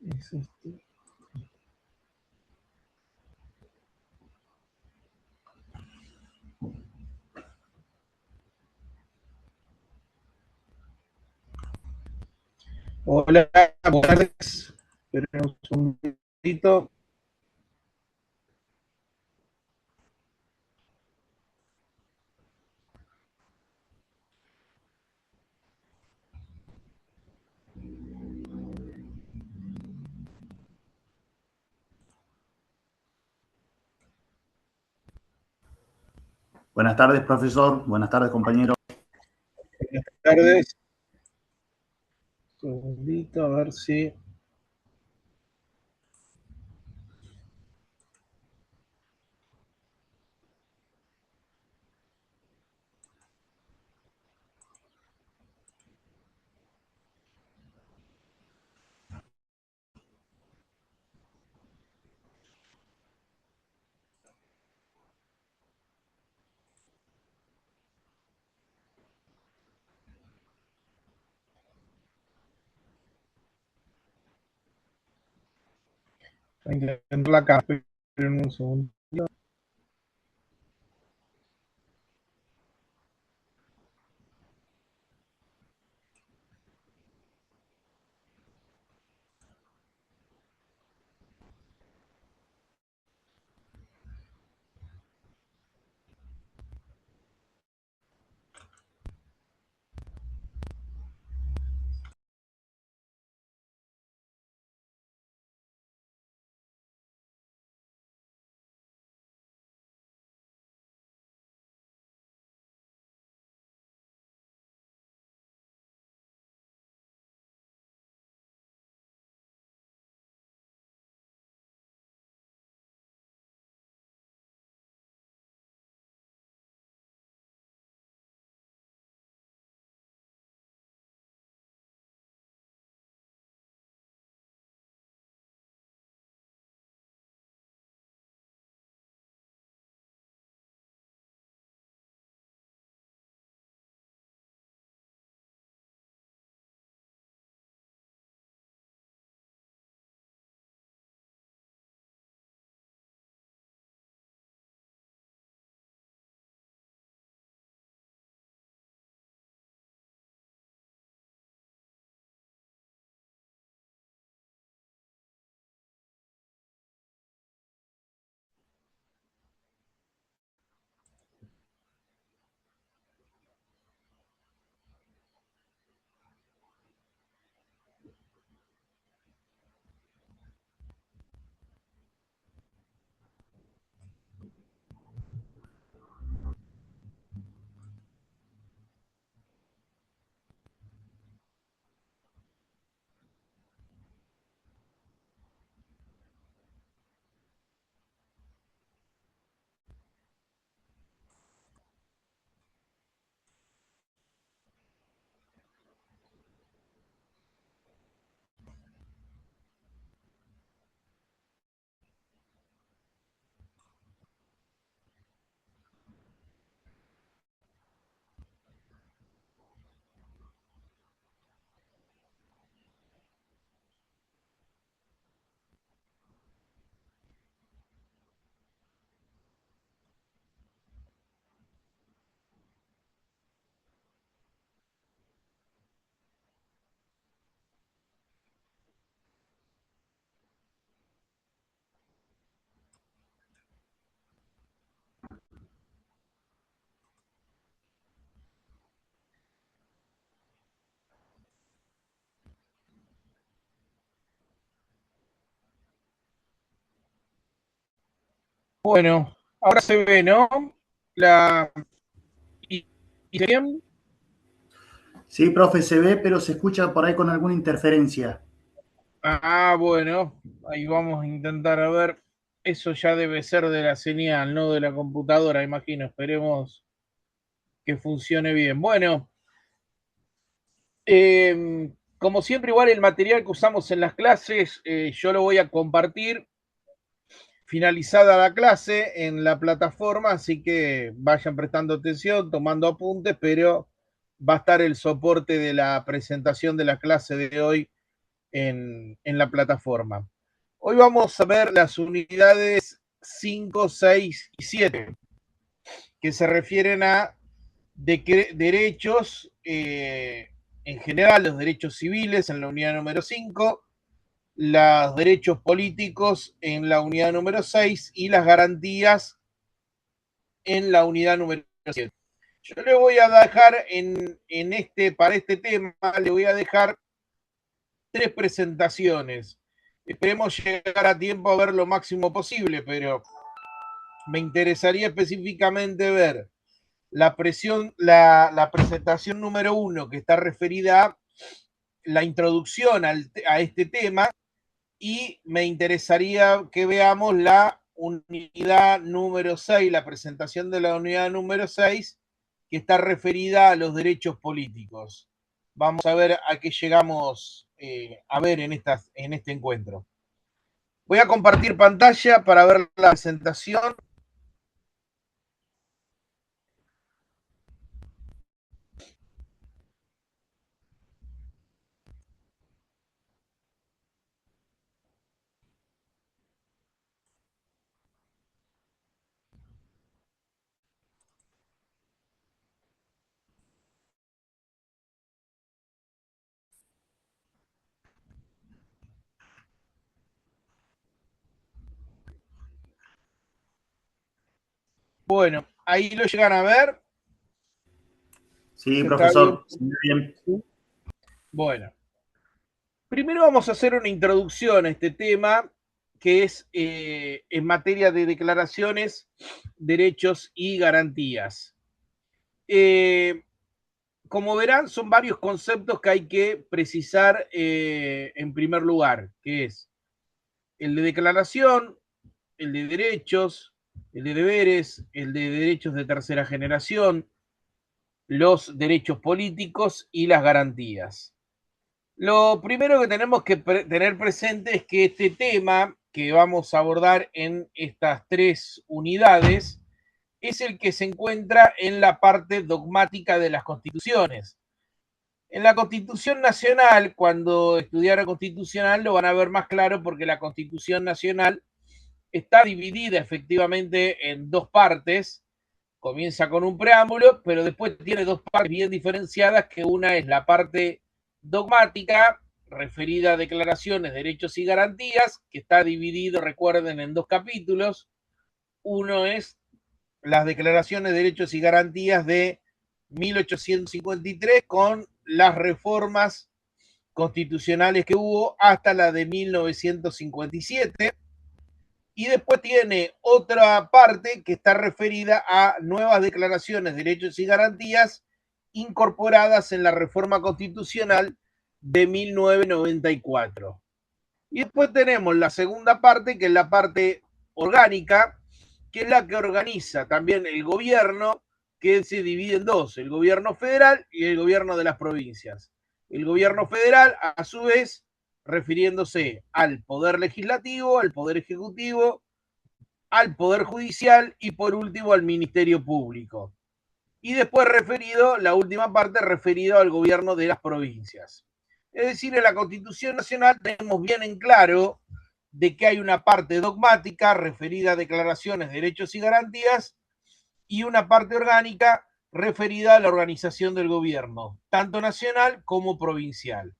Es este. Hola, buenas tardes. Esperen un segundito. Buenas tardes, profesor. Buenas tardes, compañero. Buenas tardes. Un segundito, a ver si. Voy a intentarla acá. Esperen un segundo. Bueno, ahora se ve, ¿no? La. ¿Y bien? Sí, profe, se ve, pero se escucha por ahí con alguna interferencia. Ah, bueno. Ahí vamos a intentar a ver. Eso ya debe ser de la señal, no de la computadora, imagino. Esperemos que funcione bien. Bueno, como siempre, igual el material que usamos en las clases, yo lo voy a compartir finalizada la clase en la plataforma, así que vayan prestando atención, tomando apuntes, pero va a estar el soporte de la presentación de la clase de hoy en la plataforma. Hoy vamos a ver las unidades 5, 6 y 7, que se refieren a derechos, en general, los derechos civiles en la unidad número 5, los derechos políticos en la unidad número 6 y las garantías en la unidad número 7. Yo le voy a dejar para este tema, le voy a dejar 3 presentaciones. Esperemos llegar a tiempo a ver lo máximo posible, pero me interesaría específicamente ver la presentación número 1, que está referida a la introducción a este tema, y me interesaría que veamos la unidad número 6, la presentación de la unidad número 6, que está referida a los derechos políticos. Vamos a ver a qué llegamos a ver en este encuentro. Voy a compartir pantalla para ver la presentación. Bueno, ahí lo llegan a ver. Sí, profesor, muy bien. Bueno, primero vamos a hacer una introducción a este tema, que es en materia de declaraciones, derechos y garantías. Como verán, son varios conceptos que hay que precisar en primer lugar, que es el de declaración, el de derechos, el de deberes, el de derechos de tercera generación, los derechos políticos y las garantías. Lo primero que tenemos que tener presente es que este tema que vamos a abordar en estas 3 unidades es el que se encuentra en la parte dogmática de las constituciones. En la Constitución Nacional, cuando estudiaron Constitucional, lo van a ver más claro, porque la Constitución Nacional está dividida efectivamente en 2 partes. Comienza con un preámbulo, pero después tiene 2 partes bien diferenciadas, que una es la parte dogmática, referida a declaraciones, derechos y garantías, que está dividido, recuerden, en 2 capítulos. Uno es las declaraciones de derechos y garantías de 1853, con las reformas constitucionales que hubo hasta la de 1957. Y después tiene otra parte que está referida a nuevas declaraciones de derechos y garantías incorporadas en la reforma constitucional de 1994. Y después tenemos la segunda parte, que es la parte orgánica, que es la que organiza también el gobierno, que se divide en 2, el gobierno federal y el gobierno de las provincias. El gobierno federal, a su vez, refiriéndose al poder legislativo, al poder ejecutivo, al poder judicial y, por último, al ministerio público. Y después la última parte, referido al gobierno de las provincias. Es decir, en la Constitución Nacional tenemos bien en claro de que hay una parte dogmática referida a declaraciones, derechos y garantías, y una parte orgánica referida a la organización del gobierno, tanto nacional como provincial.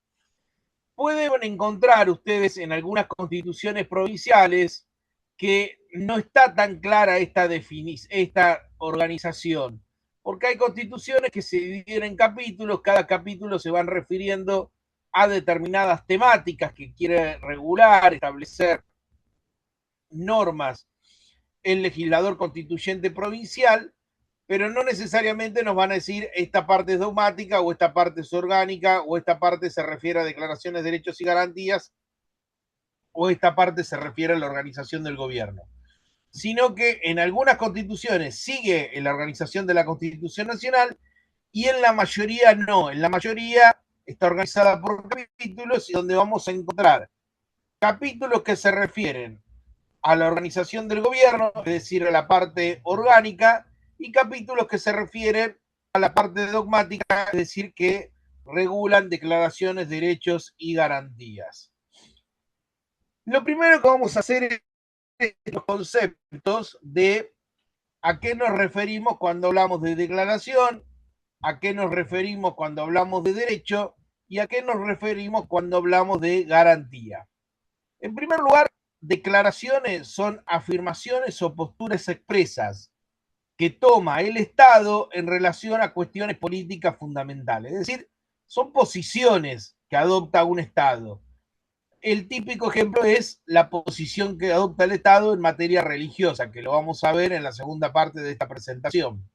Pueden encontrar ustedes en algunas constituciones provinciales que no está tan clara esta organización, porque hay constituciones que se dividen en capítulos, cada capítulo se van refiriendo a determinadas temáticas que quiere regular, establecer normas el legislador constituyente provincial, pero no necesariamente nos van a decir esta parte es dogmática o esta parte es orgánica o esta parte se refiere a declaraciones de derechos y garantías o esta parte se refiere a la organización del gobierno, sino que en algunas constituciones sigue en la organización de la Constitución Nacional y en la mayoría no. En la mayoría está organizada por capítulos, y donde vamos a encontrar capítulos que se refieren a la organización del gobierno, es decir, a la parte orgánica, y capítulos que se refieren a la parte dogmática, es decir, que regulan declaraciones, derechos y garantías. Lo primero que vamos a hacer es los conceptos de a qué nos referimos cuando hablamos de declaración, a qué nos referimos cuando hablamos de derecho y a qué nos referimos cuando hablamos de garantía. En primer lugar, declaraciones son afirmaciones o posturas expresas que toma el Estado en relación a cuestiones políticas fundamentales. Es decir, son posiciones que adopta un Estado. El típico ejemplo es la posición que adopta el Estado en materia religiosa, que lo vamos a ver en la segunda parte de esta presentación.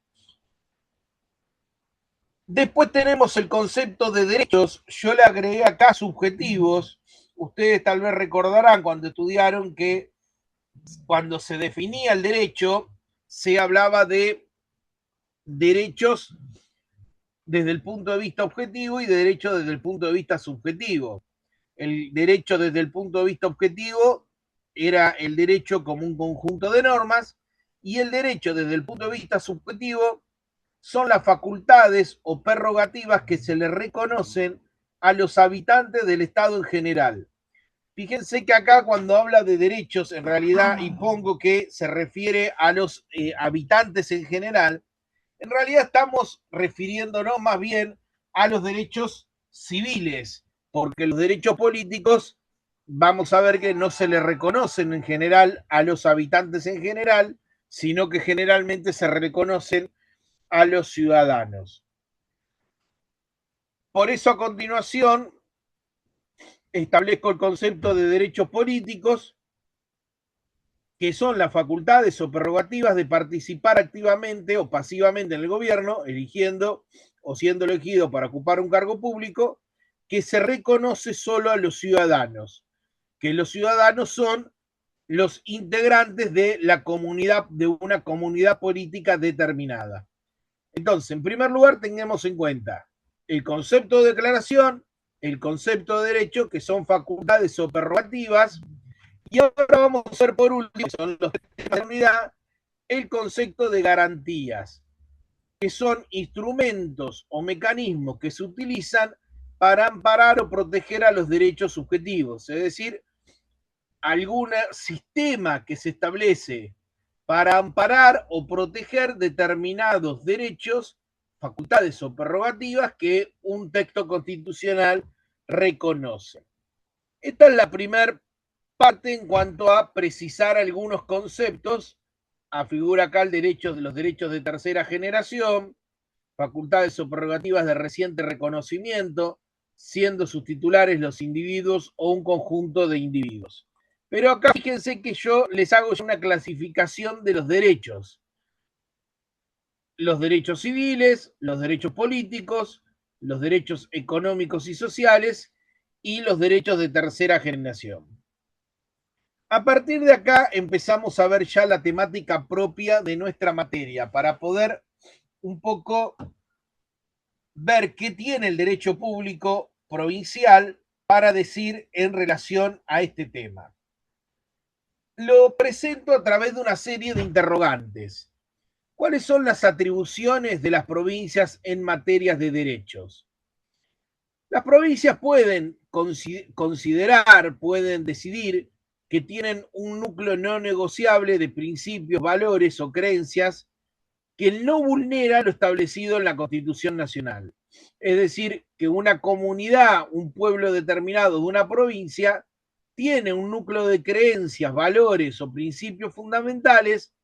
Después tenemos el concepto de derechos. Yo le agregué acá subjetivos. Ustedes tal vez recordarán cuando estudiaron que cuando se definía el derecho, se hablaba de derechos desde el punto de vista objetivo y de derechos desde el punto de vista subjetivo. El derecho desde el punto de vista objetivo era el derecho como un conjunto de normas y el derecho desde el punto de vista subjetivo son las facultades o prerrogativas que se le reconocen a los habitantes del Estado en general. Fíjense que acá cuando habla de derechos, en realidad, y pongo que se refiere a los habitantes en general, en realidad estamos refiriéndonos más bien a los derechos civiles, porque los derechos políticos vamos a ver que no se le reconocen en general a los habitantes en general, sino que generalmente se reconocen a los ciudadanos. Por eso a continuación establezco el concepto de derechos políticos, que son las facultades o prerrogativas de participar activamente o pasivamente en el gobierno, eligiendo o siendo elegido para ocupar un cargo público, que se reconoce solo a los ciudadanos, que los ciudadanos son los integrantes de la comunidad, de una comunidad política determinada. Entonces, en primer lugar, tengamos en cuenta el concepto de declaración, el concepto de derecho, que son facultades o prerrogativas, y ahora vamos a ver por último, son los temas de unidad, el concepto de garantías, que son instrumentos o mecanismos que se utilizan para amparar o proteger a los derechos subjetivos, es decir, algún sistema que se establece para amparar o proteger determinados derechos, facultades o prerrogativas que un texto constitucional reconoce. Esta es la primera parte en cuanto a precisar algunos conceptos. Afigura acá el derecho de los derechos de tercera generación, facultades o prerrogativas de reciente reconocimiento, siendo sus titulares los individuos o un conjunto de individuos. Pero acá fíjense que yo les hago una clasificación de los derechos. Los derechos civiles, los derechos políticos, los derechos económicos y sociales y los derechos de tercera generación. A partir de acá empezamos a ver ya la temática propia de nuestra materia para poder un poco ver qué tiene el derecho público provincial para decir en relación a este tema. Lo presento a través de una serie de interrogantes. ¿Cuáles son las atribuciones de las provincias en materias de derechos? Las provincias pueden considerar, pueden decidir que tienen un núcleo no negociable de principios, valores o creencias que no vulnera lo establecido en la Constitución Nacional. Es decir, que una comunidad, un pueblo determinado de una provincia, tiene un núcleo de creencias, valores o principios fundamentales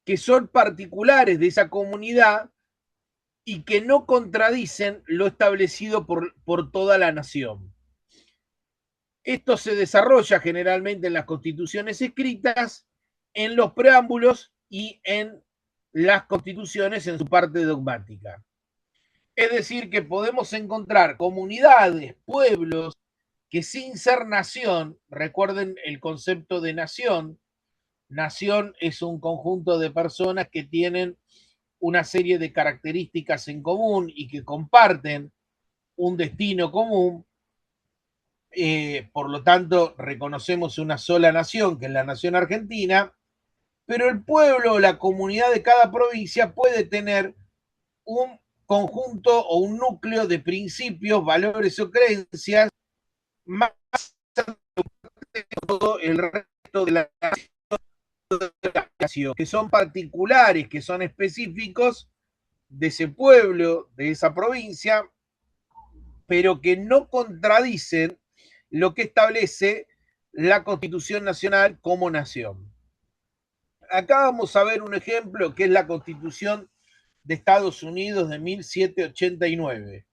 que son particulares de esa comunidad y que no contradicen lo establecido por toda la nación. Esto se desarrolla generalmente en las constituciones escritas, en los preámbulos y en las constituciones en su parte dogmática. Es decir, que podemos encontrar comunidades, pueblos, que sin ser nación, recuerden el concepto de nación, nación es un conjunto de personas que tienen una serie de características en común y que comparten un destino común, por lo tanto reconocemos una sola nación, que es la nación argentina, pero el pueblo o la comunidad de cada provincia puede tener un conjunto o un núcleo de principios, valores o creencias más de todo el resto de la nación, que son particulares, que son específicos de ese pueblo, de esa provincia, pero que no contradicen lo que establece la Constitución Nacional como nación. Acá vamos a ver un ejemplo que es la Constitución de Estados Unidos de 1789.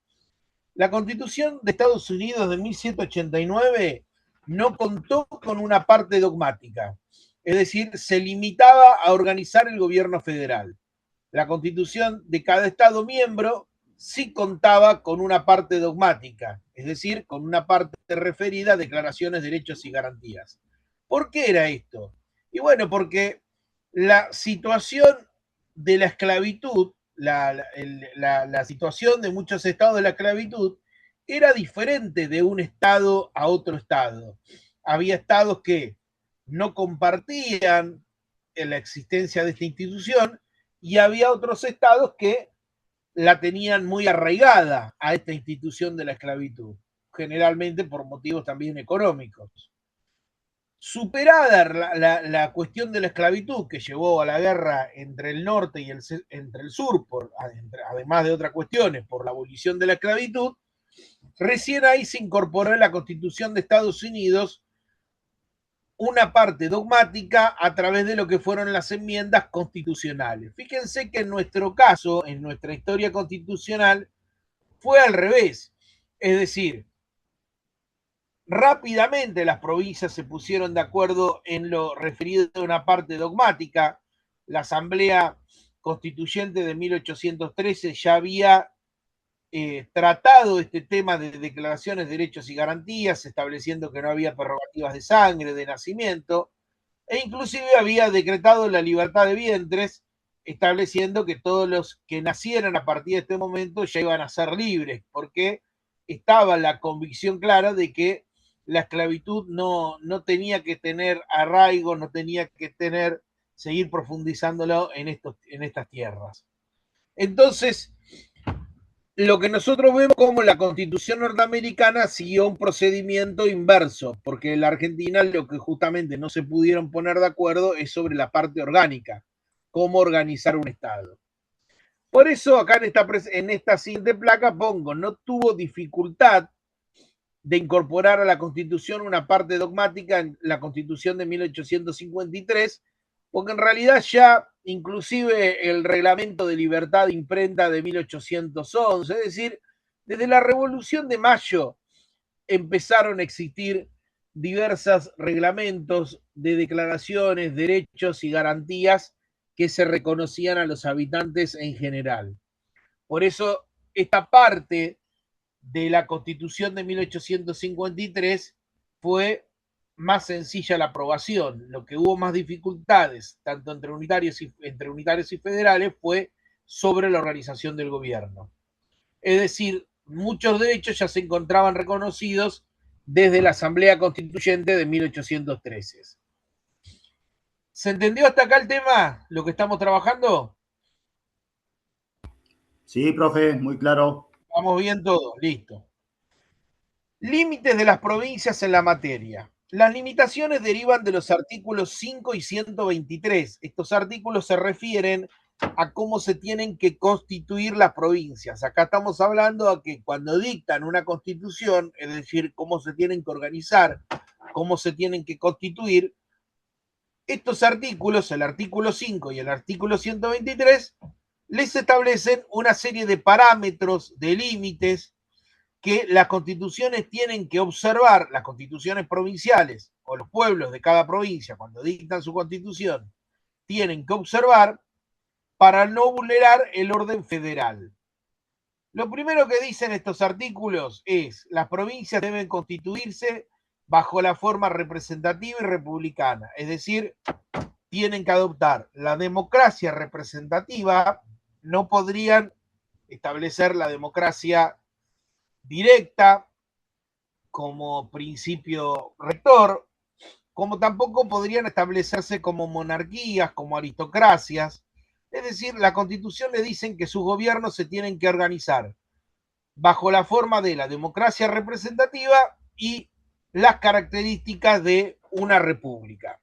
La Constitución de Estados Unidos de 1789 no contó con una parte dogmática, es decir, se limitaba a organizar el gobierno federal. La Constitución de cada Estado miembro sí contaba con una parte dogmática, es decir, con una parte referida a declaraciones, derechos y garantías. ¿Por qué era esto? Y bueno, porque la situación de la esclavitud, la situación de muchos estados de la esclavitud era diferente de un estado a otro estado. Había estados que no compartían la existencia de esta institución y había otros estados que la tenían muy arraigada a esta institución de la esclavitud, generalmente por motivos también económicos. Superada la cuestión de la esclavitud que llevó a la guerra entre el norte y entre el sur, además de otras cuestiones, por la abolición de la esclavitud, recién ahí se incorporó en la Constitución de Estados Unidos una parte dogmática a través de lo que fueron las enmiendas constitucionales. Fíjense que en nuestro caso, en nuestra historia constitucional, fue al revés. Es decir, rápidamente las provincias se pusieron de acuerdo en lo referido a una parte dogmática. La Asamblea Constituyente de 1813 ya había tratado este tema de declaraciones, derechos y garantías, estableciendo que no había prerrogativas de sangre, de nacimiento, e inclusive había decretado la libertad de vientres, estableciendo que todos los que nacieran a partir de este momento ya iban a ser libres, porque estaba la convicción clara de que la esclavitud no tenía que tener arraigo, no tenía que seguir profundizándolo en estas tierras. Entonces, lo que nosotros vemos como la Constitución norteamericana siguió un procedimiento inverso, porque en la Argentina lo que justamente no se pudieron poner de acuerdo es sobre la parte orgánica, cómo organizar un Estado. Por eso acá en esta siguiente placa pongo, no tuvo dificultad de incorporar a la Constitución una parte dogmática en la Constitución de 1853, porque en realidad ya inclusive el reglamento de libertad de imprenta de 1811, es decir, desde la Revolución de Mayo empezaron a existir diversos reglamentos de declaraciones, derechos y garantías que se reconocían a los habitantes en general. Por eso esta parte de la Constitución de 1853 fue más sencilla la aprobación. Lo que hubo más dificultades, tanto entre unitarios y federales, fue sobre la organización del gobierno. Es decir, muchos derechos ya se encontraban reconocidos desde la Asamblea Constituyente de 1813. ¿Se entendió hasta acá el tema, lo que estamos trabajando? Sí, profe, muy claro. Vamos bien todos, listo. Límites de las provincias en la materia. Las limitaciones derivan de los artículos 5 y 123. Estos artículos se refieren a cómo se tienen que constituir las provincias. Acá estamos hablando de que cuando dictan una constitución, es decir, cómo se tienen que organizar, cómo se tienen que constituir, estos artículos, el artículo 5 y el artículo 123, les establecen una serie de parámetros, de límites, que las constituciones tienen que observar, las constituciones provinciales o los pueblos de cada provincia, cuando dictan su constitución, tienen que observar para no vulnerar el orden federal. Lo primero que dicen estos artículos es: las provincias deben constituirse bajo la forma representativa y republicana, es decir, tienen que adoptar la democracia representativa, no podrían establecer la democracia directa como principio rector, como tampoco podrían establecerse como monarquías, como aristocracias. Es decir, la Constitución le dicen que sus gobiernos se tienen que organizar bajo la forma de la democracia representativa y las características de una república.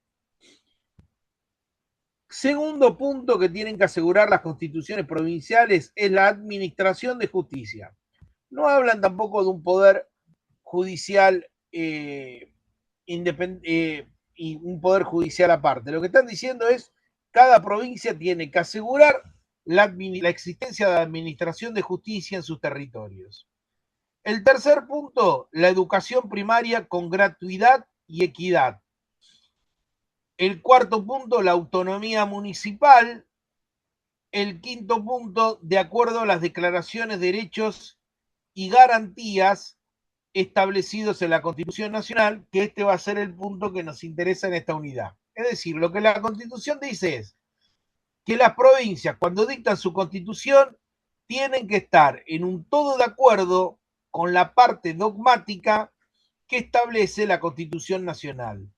Segundo punto que tienen que asegurar las constituciones provinciales es la administración de justicia. No hablan tampoco de un poder judicial y un poder judicial aparte. Lo que están diciendo es cada provincia tiene que asegurar la existencia de administración de justicia en sus territorios. El tercer punto, la educación primaria con gratuidad y equidad. El cuarto punto, la autonomía municipal. El quinto punto, de acuerdo a las declaraciones de derechos y garantías establecidos en la Constitución Nacional, que este va a ser el punto que nos interesa en esta unidad. Es decir, lo que la Constitución dice es que las provincias, cuando dictan su Constitución, tienen que estar en un todo de acuerdo con la parte dogmática que establece la Constitución Nacional.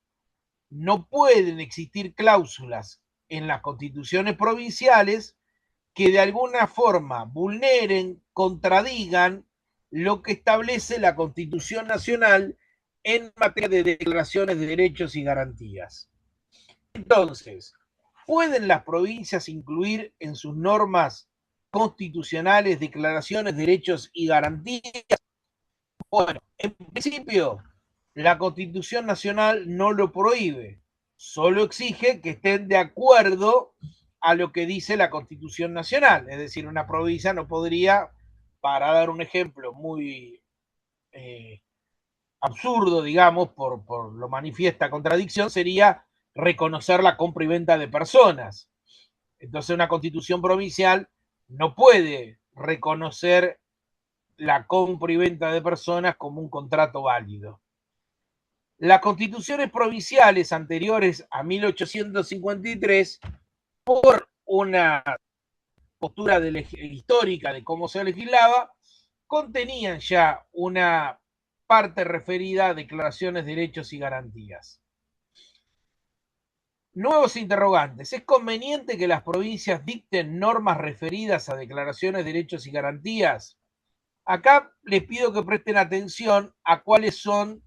No pueden existir cláusulas en las constituciones provinciales que de alguna forma vulneren, contradigan lo que establece la Constitución Nacional en materia de declaraciones de derechos y garantías. Entonces, ¿pueden las provincias incluir en sus normas constitucionales declaraciones de derechos y garantías? Bueno, en principio, la Constitución Nacional no lo prohíbe, solo exige que estén de acuerdo a lo que dice la Constitución Nacional. Es decir, una provincia no podría, para dar un ejemplo muy absurdo, digamos, por lo manifiesta contradicción, sería reconocer la compra y venta de personas. Entonces, una constitución provincial no puede reconocer la compra y venta de personas como un contrato válido. Las constituciones provinciales anteriores a 1853, por una postura histórica de cómo se legislaba, contenían ya una parte referida a declaraciones de derechos y garantías. Nuevos interrogantes. ¿Es conveniente que las provincias dicten normas referidas a declaraciones de derechos y garantías? Acá les pido que presten atención a cuáles son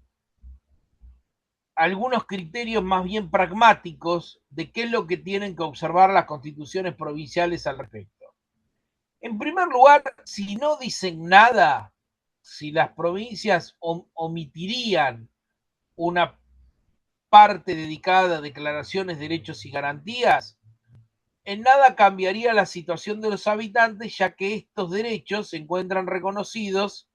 algunos criterios más bien pragmáticos de qué es lo que tienen que observar las constituciones provinciales al respecto. En primer lugar, si no dicen nada, si las provincias omitirían una parte dedicada a declaraciones de derechos y garantías, en nada cambiaría la situación de los habitantes, ya que estos derechos se encuentran reconocidos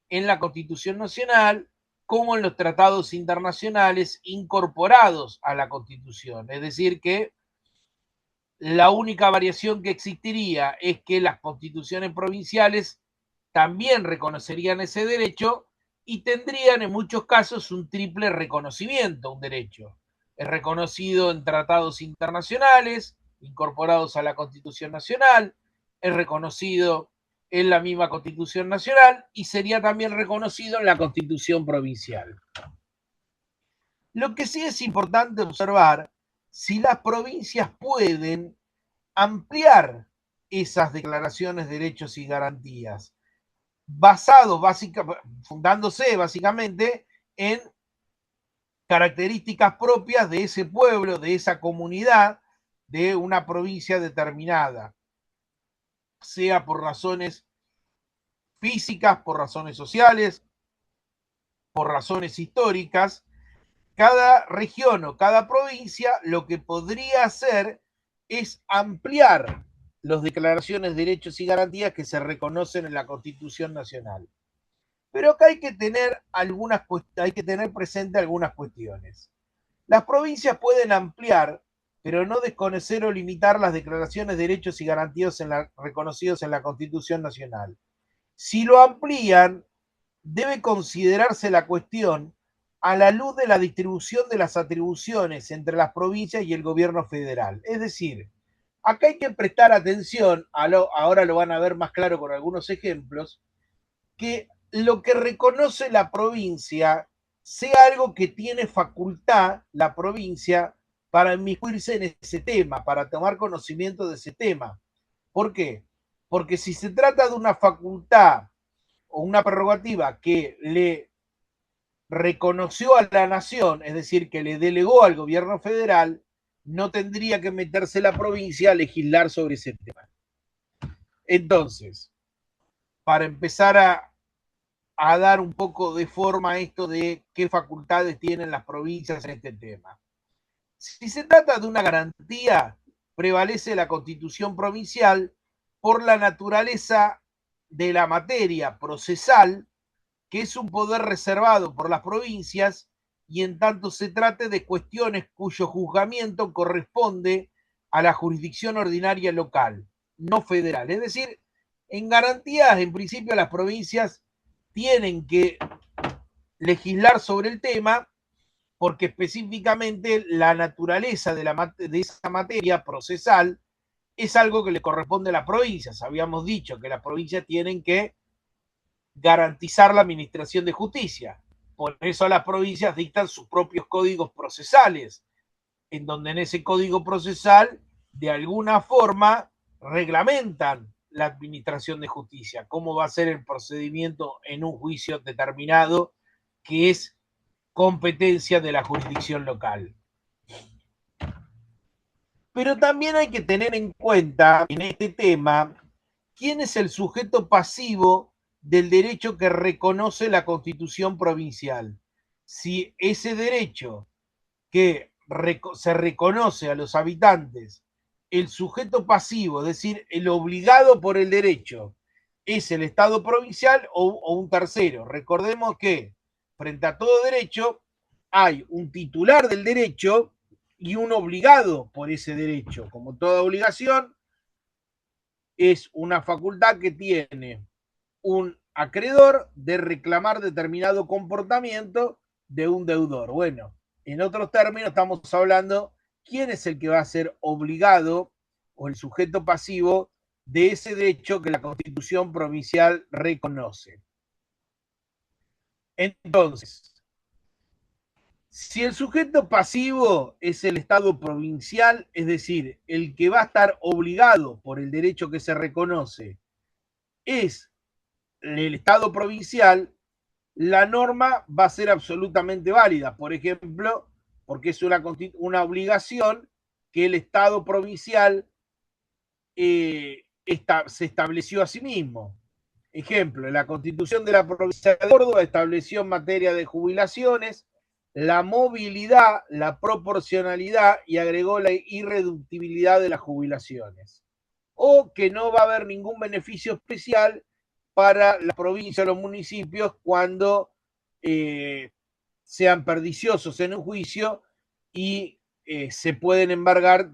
en la Constitución Nacional como en los tratados internacionales incorporados a la Constitución. Es decir, que la única variación que existiría es que las constituciones provinciales también reconocerían ese derecho y tendrían en muchos casos un triple reconocimiento, un derecho. Es reconocido en tratados internacionales incorporados a la Constitución Nacional, es reconocido en la misma Constitución Nacional y sería también reconocido en la Constitución Provincial. Lo que sí es importante observar si las provincias pueden ampliar esas declaraciones de derechos y garantías, fundándose básicamente en características propias de ese pueblo, de esa comunidad, de una provincia determinada, sea por razones físicas, por razones sociales, por razones históricas. Cada región o cada provincia lo que podría hacer es ampliar las declaraciones de derechos y garantías que se reconocen en la Constitución Nacional. Pero acá hay que tener presente algunas cuestiones. Las provincias pueden ampliar, pero no desconocer o limitar las declaraciones de derechos y garantías reconocidos en la Constitución Nacional. Si lo amplían, debe considerarse la cuestión a la luz de la distribución de las atribuciones entre las provincias y el gobierno federal. Es decir, acá hay que prestar atención, ahora lo van a ver más claro con algunos ejemplos, que lo que reconoce la provincia sea algo que tiene facultad la provincia para inmiscuirse en ese tema, para tomar conocimiento de ese tema. ¿Por qué? Porque si se trata de una facultad o una prerrogativa que le reconoció a la nación, es decir, que le delegó al gobierno federal, no tendría que meterse la provincia a legislar sobre ese tema. Entonces, para empezar a dar un poco de forma a esto de qué facultades tienen las provincias en este tema. Si se trata de una garantía, prevalece la constitución provincial por la naturaleza de la materia procesal, que es un poder reservado por las provincias, y en tanto se trate de cuestiones cuyo juzgamiento corresponde a la jurisdicción ordinaria local, no federal. Es decir, en garantías, en principio, las provincias tienen que legislar sobre el tema porque específicamente la naturaleza de esa materia procesal es algo que le corresponde a las provincias. Habíamos dicho que las provincias tienen que garantizar la administración de justicia. Por eso las provincias dictan sus propios códigos procesales, en donde en ese código procesal, de alguna forma, reglamentan la administración de justicia, cómo va a ser el procedimiento en un juicio determinado que es competencia de la jurisdicción local. Pero también hay que tener en cuenta en este tema quién es el sujeto pasivo del derecho que reconoce la Constitución provincial. Si ese derecho que se reconoce a los habitantes, el sujeto pasivo, es decir, el obligado por el derecho, es el Estado provincial o un tercero. Recordemos que frente a todo derecho hay un titular del derecho y un obligado por ese derecho. Como toda obligación, es una facultad que tiene un acreedor de reclamar determinado comportamiento de un deudor. Bueno, en otros términos estamos hablando quién es el que va a ser obligado o el sujeto pasivo de ese derecho que la Constitución provincial reconoce. Entonces, si el sujeto pasivo es el Estado provincial, es decir, el que va a estar obligado por el derecho que se reconoce, es el Estado provincial, la norma va a ser absolutamente válida. Por ejemplo, porque es una obligación que el Estado provincial se estableció a sí mismo. Ejemplo, la Constitución de la provincia de Córdoba estableció en materia de jubilaciones la movilidad, la proporcionalidad y agregó la irreductibilidad de las jubilaciones. O que no va a haber ningún beneficio especial para la provincia o los municipios cuando sean perdiciosos en un juicio y se pueden embargar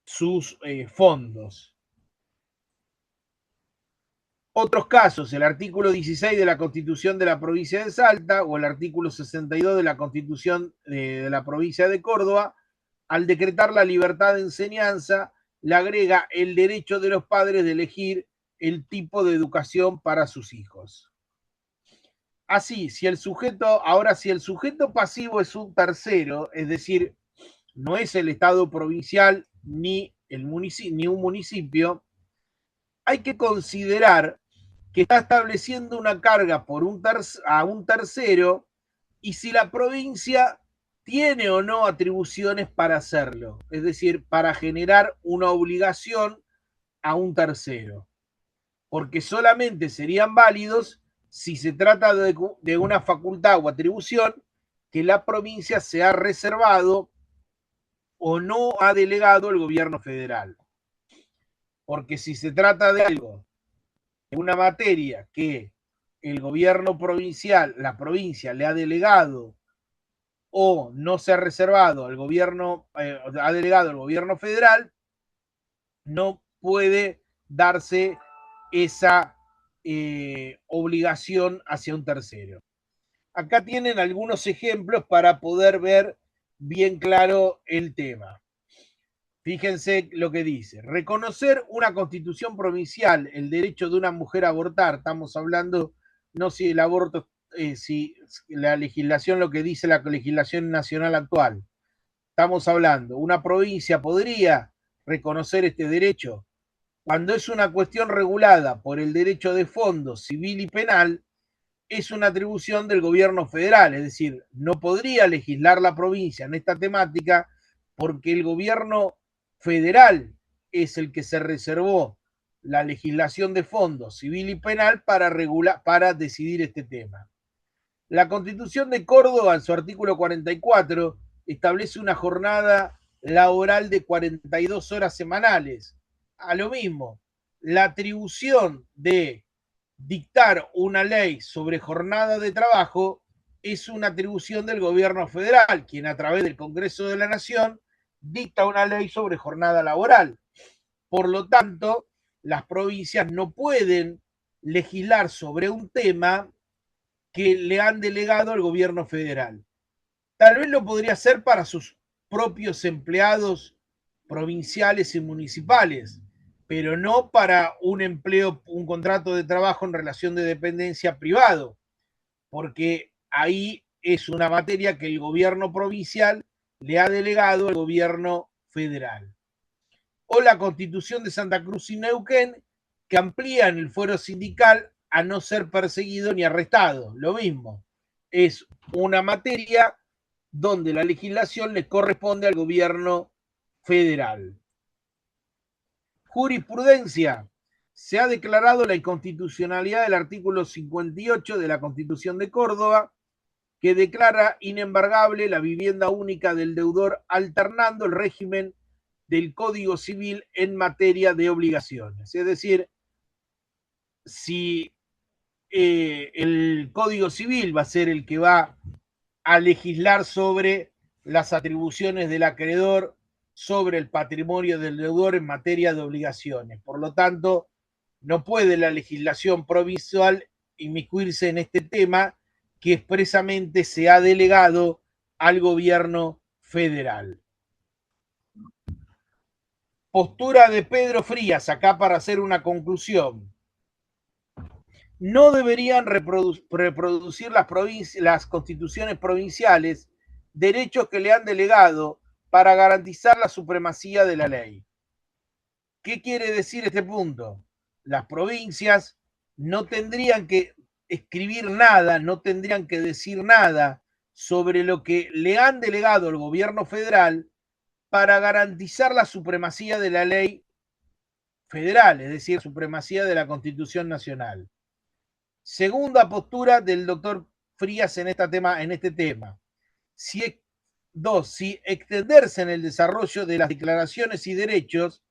sus fondos. Otros casos, el artículo 16 de la Constitución de la provincia de Salta o el artículo 62 de la Constitución de la provincia de Córdoba, al decretar la libertad de enseñanza, le agrega el derecho de los padres de elegir el tipo de educación para sus hijos. Así, si el sujeto pasivo es un tercero, es decir, no es el Estado provincial ni un municipio, hay que considerar que está estableciendo una carga a un tercero y si la provincia tiene o no atribuciones para hacerlo, es decir, para generar una obligación a un tercero, porque solamente serían válidos si se trata de una facultad o atribución que la provincia se ha reservado o no ha delegado el gobierno federal. Porque si se trata de algo, de una materia que el gobierno provincial, la provincia le ha delegado o no se ha reservado al gobierno, ha delegado al gobierno federal, no puede darse esa obligación hacia un tercero. Acá tienen algunos ejemplos para poder ver bien claro el tema. Fíjense lo que dice. Reconocer una constitución provincial, el derecho de una mujer a abortar. Estamos hablando, no si el aborto, si la legislación, lo que dice la legislación nacional actual. Estamos hablando, una provincia podría reconocer este derecho. Cuando es una cuestión regulada por el derecho de fondo civil y penal, es una atribución del gobierno federal, es decir, no podría legislar la provincia en esta temática porque el gobierno federal es el que se reservó la legislación de fondo civil y penal para decidir este tema. La Constitución de Córdoba, en su artículo 44, establece una jornada laboral de 42 horas semanales. A lo mismo, la atribución de dictar una ley sobre jornada de trabajo es una atribución del gobierno federal, quien a través del Congreso de la Nación dicta una ley sobre jornada laboral. Por lo tanto, las provincias no pueden legislar sobre un tema que le han delegado al gobierno federal. Tal vez lo podría hacer para sus propios empleados provinciales y municipales, pero no para un empleo, un contrato de trabajo en relación de dependencia privado, porque ahí es una materia que el gobierno provincial le ha delegado al gobierno federal. O la Constitución de Santa Cruz y Neuquén, que amplían el fuero sindical a no ser perseguido ni arrestado. Lo mismo, es una materia donde la legislación le corresponde al gobierno federal. Jurisprudencia. Se ha declarado la inconstitucionalidad del artículo 58 de la Constitución de Córdoba, que declara inembargable la vivienda única del deudor, alternando el régimen del Código Civil en materia de obligaciones. Es decir, si el Código Civil va a ser el que va a legislar sobre las atribuciones del acreedor sobre el patrimonio del deudor en materia de obligaciones. Por lo tanto, no puede la legislación provincial inmiscuirse en este tema que expresamente se ha delegado al gobierno federal. Postura de Pedro Frías, acá para hacer una conclusión. No deberían reproducir las constituciones provinciales derechos que le han delegado para garantizar la supremacía de la ley. ¿Qué quiere decir este punto? Las provincias no tendrían que escribir nada, no tendrían que decir nada sobre lo que le han delegado al gobierno federal para garantizar la supremacía de la ley federal, es decir, supremacía de la Constitución Nacional. Segunda postura del doctor Frías en este tema. Si extenderse en el desarrollo de las declaraciones y derechos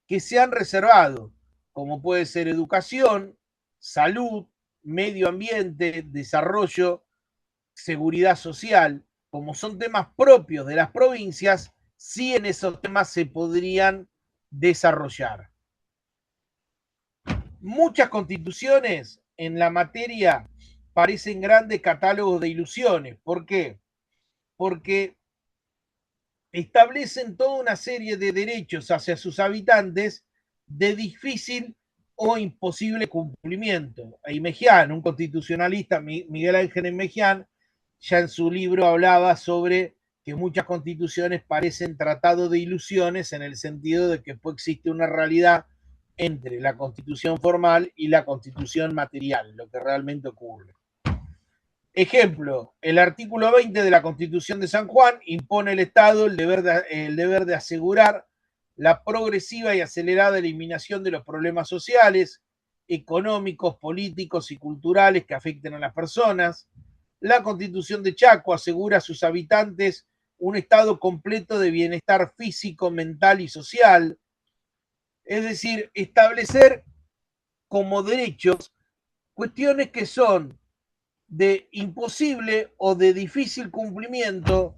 que se han reservado, como puede ser educación, salud, medio ambiente, desarrollo, seguridad social, como son temas propios de las provincias, sí en esos temas se podrían desarrollar. Muchas constituciones en la materia parecen grandes catálogos de ilusiones. ¿Por qué? Porque establecen toda una serie de derechos hacia sus habitantes de difícil o imposible cumplimiento. Mejián, un constitucionalista, Miguel Ángel Mejián, ya en su libro hablaba sobre que muchas constituciones parecen tratados de ilusiones en el sentido de que existe una realidad entre la constitución formal y la constitución material, lo que realmente ocurre. Ejemplo, el artículo 20 de la Constitución de San Juan impone al Estado el deber de asegurar la progresiva y acelerada eliminación de los problemas sociales, económicos, políticos y culturales que afecten a las personas. La Constitución de Chaco asegura a sus habitantes un estado completo de bienestar físico, mental y social. Es decir, establecer como derechos cuestiones que son de imposible o de difícil cumplimiento,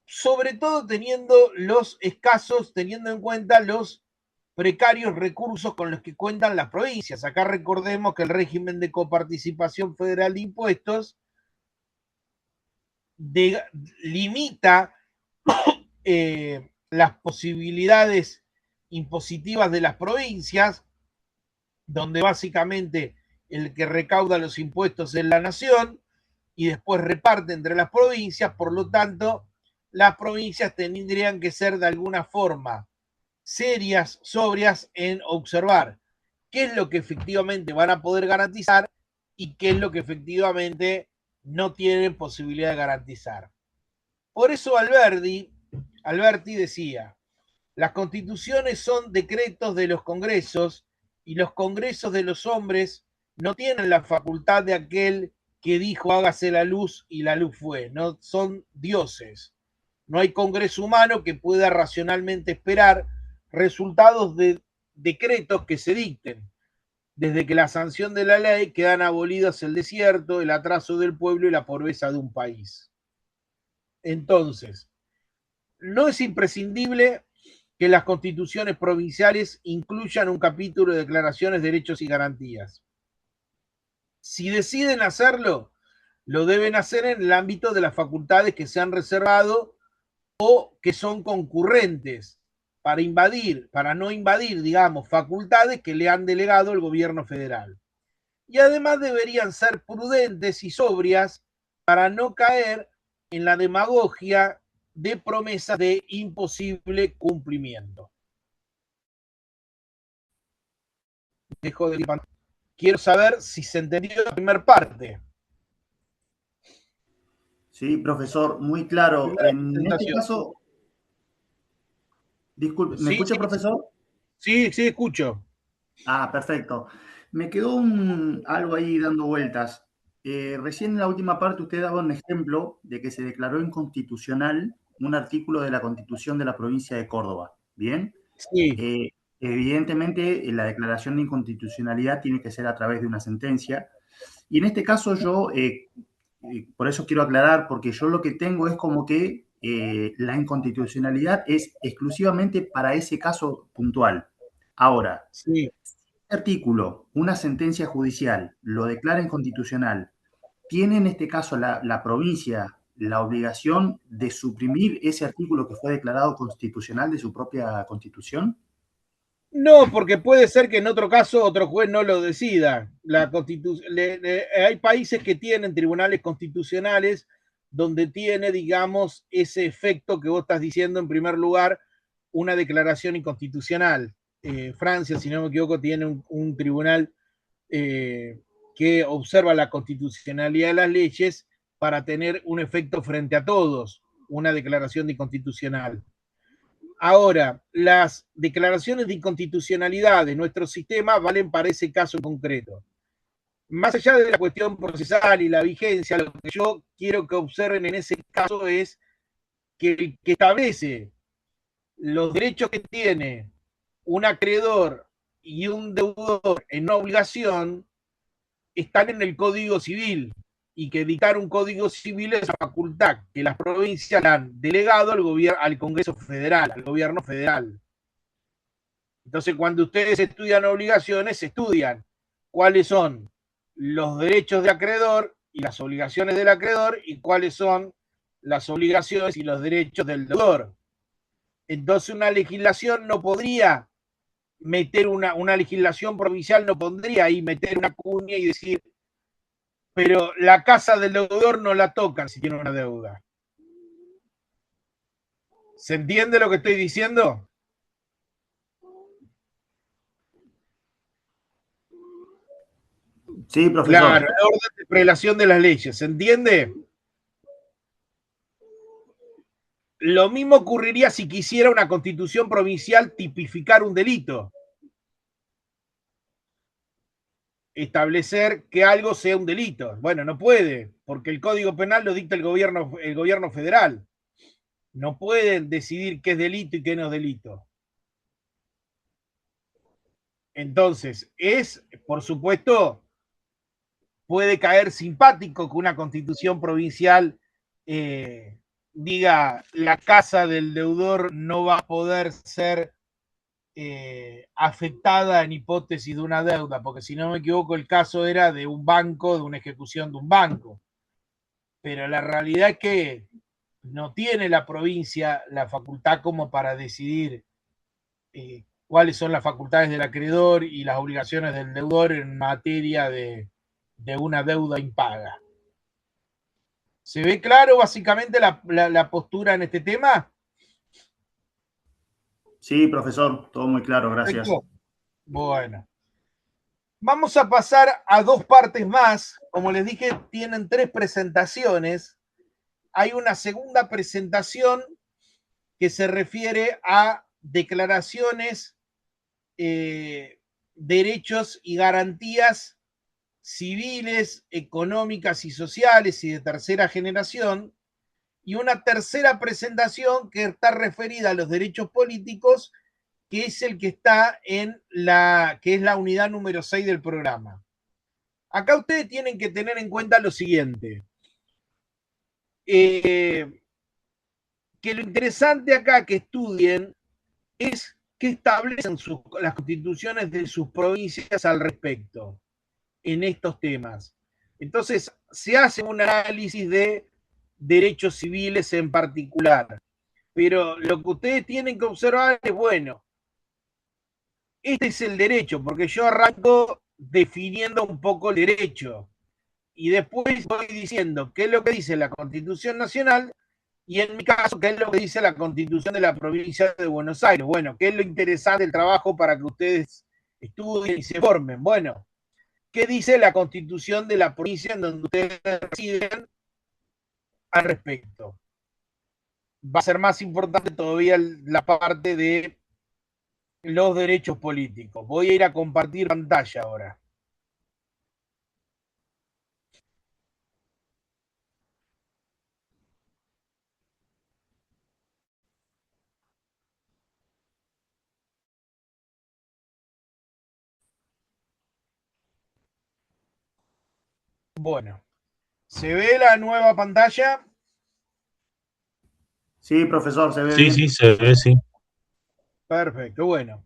sobre todo teniendo en cuenta los precarios recursos con los que cuentan las provincias. Acá recordemos que el régimen de coparticipación federal de impuestos limita las posibilidades impositivas de las provincias, donde básicamente el que recauda los impuestos es la nación y después reparte entre las provincias. Por lo tanto, las provincias tendrían que ser de alguna forma serias, sobrias en observar qué es lo que efectivamente van a poder garantizar y qué es lo que efectivamente no tienen posibilidad de garantizar. Por eso Alberti decía, las constituciones son decretos de los congresos y los congresos de los hombres no tienen la facultad de aquel que dijo hágase la luz y la luz fue, no son dioses. No hay congreso humano que pueda racionalmente esperar resultados de decretos que se dicten. Desde que la sanción de la ley quedan abolidos el desierto, el atraso del pueblo y la pobreza de un país. Entonces, no es imprescindible que las constituciones provinciales incluyan un capítulo de declaraciones, derechos y garantías. Si deciden hacerlo, lo deben hacer en el ámbito de las facultades que se han reservado o que son concurrentes para no invadir, digamos, facultades que le han delegado el gobierno federal. Y además deberían ser prudentes y sobrias para no caer en la demagogia de promesas de imposible cumplimiento. Dejo de... Quiero saber si se entendió la primera parte. Sí, profesor, muy claro. En este caso, disculpe, ¿me Sí, escucha, profesor? sí, sí, escucho. Ah, perfecto. Me quedó algo ahí dando vueltas. Recién en la última parte usted daba un ejemplo de que se declaró inconstitucional un artículo de la Constitución de la provincia de Córdoba. Bien. Sí, Evidentemente, la declaración de inconstitucionalidad tiene que ser a través de una sentencia. Y en este caso yo, por eso quiero aclarar, porque yo lo que tengo es como que la inconstitucionalidad es exclusivamente para ese caso puntual. Ahora, sí. este artículo, una sentencia judicial, lo declara inconstitucional, ¿tiene en este caso la provincia la obligación de suprimir ese artículo que fue declarado constitucional de su propia constitución? No, porque puede ser que en otro caso otro juez no lo decida. Hay países que tienen tribunales constitucionales donde tiene, digamos, ese efecto que vos estás diciendo en primer lugar, una declaración inconstitucional. Francia, si no me equivoco, tiene un tribunal que observa la constitucionalidad de las leyes para tener un efecto frente a todos, una declaración de inconstitucional. Ahora, las declaraciones de inconstitucionalidad de nuestro sistema valen para ese caso en concreto. Más allá de la cuestión procesal y la vigencia, lo que yo quiero que observen en ese caso es que el que establece los derechos que tiene un acreedor y un deudor en una obligación están en el Código Civil y que dictar un Código Civil es una facultad que las provincias han delegado al Congreso Federal, al gobierno federal. Entonces, cuando ustedes estudian obligaciones, estudian cuáles son los derechos de acreedor y las obligaciones del acreedor y cuáles son las obligaciones y los derechos del deudor. Entonces, una legislación no podría meter una legislación provincial, no podría ahí meter una cuña y decir, pero la casa del deudor no la tocan si tiene una deuda. ¿Se entiende lo que estoy diciendo? Sí, Claro, profesor. el orden de prelación de las leyes, ¿se entiende? Lo mismo ocurriría si quisiera una constitución provincial tipificar un delito. Establecer que algo sea un delito. Bueno, no puede, porque el Código Penal lo dicta el gobierno federal. No pueden decidir qué es delito y qué no es delito. Entonces, por supuesto, puede caer simpático que una constitución provincial diga la casa del deudor no va a poder ser afectada en hipótesis de una deuda, porque si no me equivoco el caso era de un banco, de una ejecución de un banco. Pero la realidad es que no tiene la provincia la facultad como para decidir cuáles son las facultades del acreedor y las obligaciones del deudor en materia de una deuda impaga. ¿Se ve claro básicamente la postura en este tema? Sí, profesor, todo muy claro, gracias. Perfecto. Bueno. Vamos a pasar a dos partes más. Como les dije, tienen tres presentaciones. Hay una segunda presentación que se refiere a declaraciones, derechos y garantías civiles, económicas y sociales y de tercera generación, y una tercera presentación que está referida a los derechos políticos, que es el que está en que es la unidad número 6 del programa. Acá ustedes tienen que tener en cuenta lo siguiente. Que lo interesante acá que estudien es qué establecen las constituciones de sus provincias al respecto en estos temas. Entonces, se hace un análisis de derechos civiles en particular. Pero lo que ustedes tienen que observar es, bueno, este es el derecho, porque yo arranco definiendo un poco el derecho y después voy diciendo qué es lo que dice la Constitución Nacional y en mi caso qué es lo que dice la Constitución de la provincia de Buenos Aires. Bueno, qué es lo interesante del trabajo para que ustedes estudien y se formen. Bueno, ¿qué dice la Constitución de la provincia en donde ustedes residen al respecto? Va a ser más importante todavía la parte de los derechos políticos. Voy a ir a compartir pantalla ahora. Bueno, ¿se ve la nueva pantalla? Sí, profesor, se ve Sí, sí, bien. se ve, sí. Perfecto, bueno.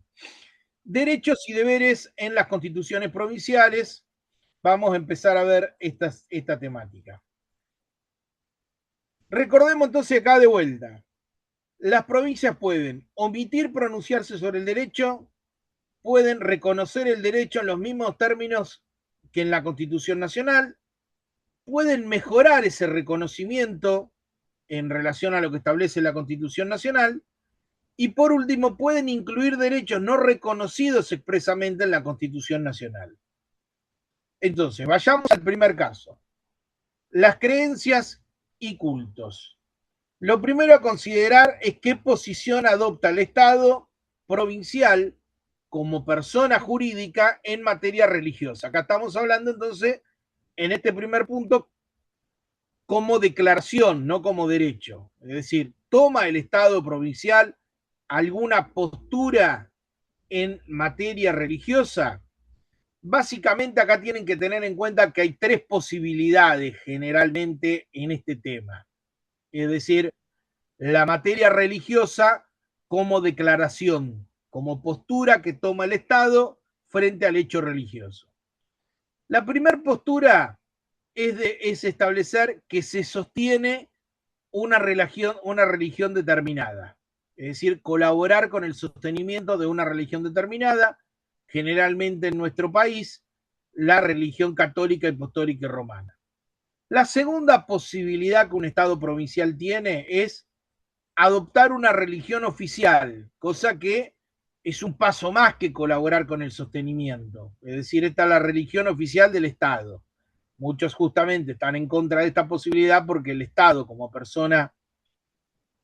Derechos y deberes en las constituciones provinciales. Vamos a empezar a ver esta temática. Recordemos entonces acá de vuelta. Las provincias pueden omitir pronunciarse sobre el derecho, pueden reconocer el derecho en los mismos términos que en la Constitución Nacional, pueden mejorar ese reconocimiento en relación a lo que establece la Constitución Nacional, y por último, pueden incluir derechos no reconocidos expresamente en la Constitución Nacional. Entonces, vayamos al primer caso. Las creencias y cultos. Lo primero a considerar es qué posición adopta el Estado provincial como persona jurídica en materia religiosa. Acá estamos hablando entonces, en este primer punto, como declaración, no como derecho. Es decir, toma el Estado provincial alguna postura en materia religiosa. Básicamente acá tienen que tener en cuenta que hay tres posibilidades generalmente en este tema. Es decir, la materia religiosa como declaración, como postura que toma el Estado frente al hecho religioso. La primera postura es establecer que se sostiene una religión determinada, es decir, colaborar con el sostenimiento de una religión determinada, generalmente en nuestro país, la religión católica, apostólica y romana. La segunda posibilidad que un Estado provincial tiene es adoptar una religión oficial, cosa que es un paso más que colaborar con el sostenimiento. Es decir, esta es la religión oficial del Estado. Muchos justamente están en contra de esta posibilidad porque el Estado, como persona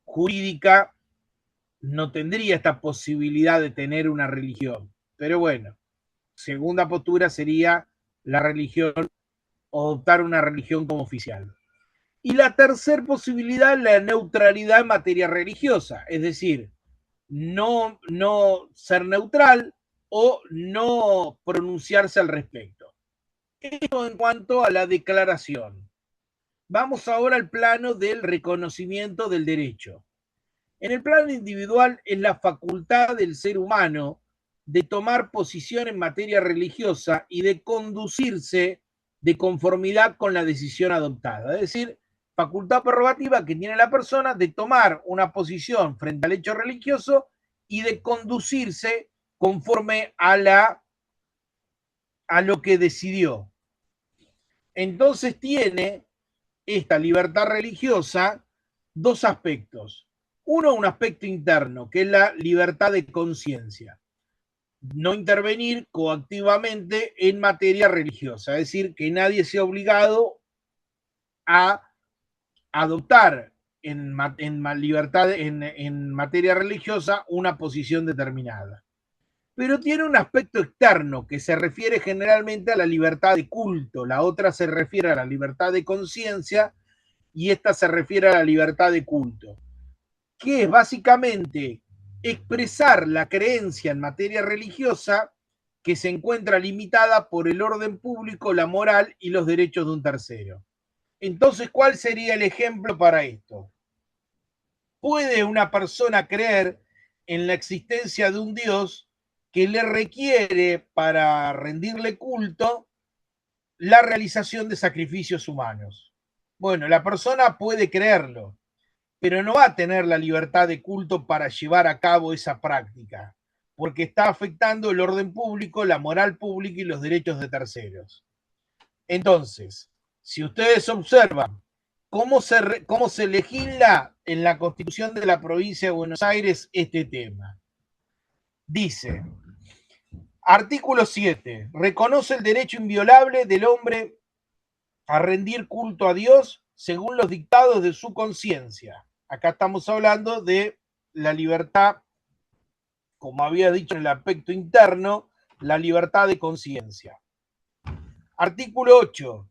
jurídica, no tendría esta posibilidad de tener una religión. Pero bueno, segunda postura sería la religión, adoptar una religión como oficial. Y la tercera posibilidad, la neutralidad en materia religiosa, es decir, no ser neutral o no pronunciarse al respecto. Esto en cuanto a la declaración. Vamos ahora al plano del reconocimiento del derecho. En el plano individual es la facultad del ser humano de tomar posición en materia religiosa y de conducirse de conformidad con la decisión adoptada. Es decir, facultad prerrogativa que tiene la persona de tomar una posición frente al hecho religioso y de conducirse conforme a lo que decidió. Entonces tiene esta libertad religiosa dos aspectos. Uno, un aspecto interno, que es la libertad de conciencia. No intervenir coactivamente en materia religiosa, es decir, que nadie sea obligado a adoptar libertad, en materia religiosa una posición determinada. Pero tiene un aspecto externo que se refiere generalmente a la libertad de culto, la otra se refiere a la libertad de conciencia y esta se refiere a la libertad de culto, que es básicamente expresar la creencia en materia religiosa que se encuentra limitada por el orden público, la moral y los derechos de un tercero. Entonces, ¿cuál sería el ejemplo para esto? ¿Puede una persona creer en la existencia de un Dios que le requiere para rendirle culto la realización de sacrificios humanos? Bueno, la persona puede creerlo, pero no va a tener la libertad de culto para llevar a cabo esa práctica, porque está afectando el orden público, la moral pública y los derechos de terceros. Entonces, si ustedes observan cómo se legisla en la Constitución de la provincia de Buenos Aires este tema. Dice, artículo 7, reconoce el derecho inviolable del hombre a rendir culto a Dios según los dictados de su conciencia. Acá estamos hablando de la libertad, como había dicho en el aspecto interno, la libertad de conciencia. Artículo 8.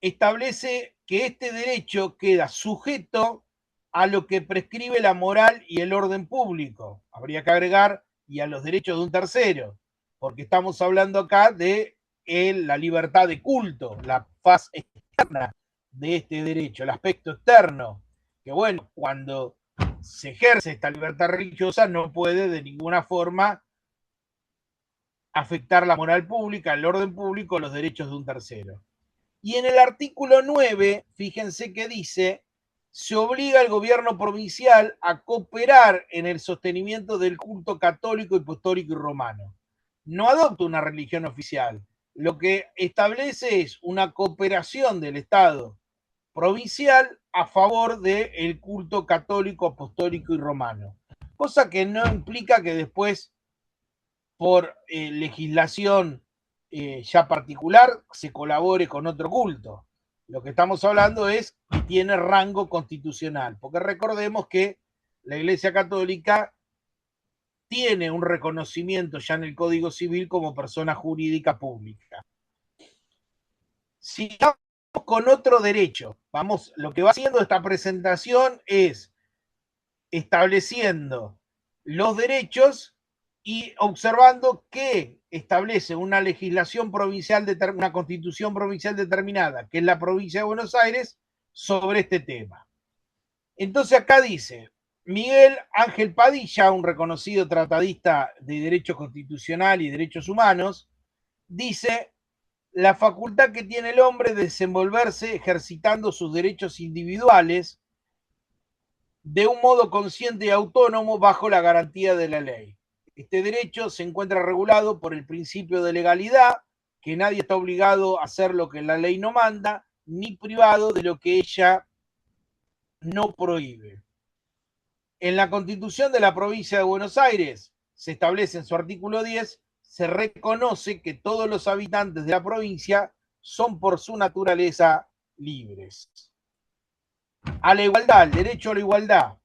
Establece que este derecho queda sujeto a lo que prescribe la moral y el orden público. Habría que agregar y a los derechos de un tercero, porque estamos hablando acá de la libertad de culto, la faz externa de este derecho, el aspecto externo, que bueno, cuando se ejerce esta libertad religiosa no puede de ninguna forma afectar la moral pública, el orden público, los derechos de un tercero. Y en el artículo 9, fíjense que dice, se obliga al gobierno provincial a cooperar en el sostenimiento del culto católico, apostólico y romano. No adopta una religión oficial. Lo que establece es una cooperación del Estado provincial a favor del culto católico, apostólico y romano. Cosa que no implica que después, por legislación ya particular, se colabore con otro culto. Lo que estamos hablando es que tiene rango constitucional, porque recordemos que la Iglesia Católica tiene un reconocimiento ya en el Código Civil como persona jurídica pública. Sigamos con otro derecho. Vamos, lo que va haciendo esta presentación es estableciendo los derechos y observando que establece una legislación provincial, una constitución provincial determinada, que es la provincia de Buenos Aires, sobre este tema. Entonces acá dice, Miguel Ángel Padilla, un reconocido tratadista de derecho constitucional y derechos humanos, dice, la facultad que tiene el hombre de desenvolverse ejercitando sus derechos individuales de un modo consciente y autónomo bajo la garantía de la ley. Este derecho se encuentra regulado por el principio de legalidad, que nadie está obligado a hacer lo que la ley no manda, ni privado de lo que ella no prohíbe. En la Constitución de la provincia de Buenos Aires se establece en su artículo 10, se reconoce que todos los habitantes de la provincia son por su naturaleza libres. A la igualdad, el derecho a la igualdad.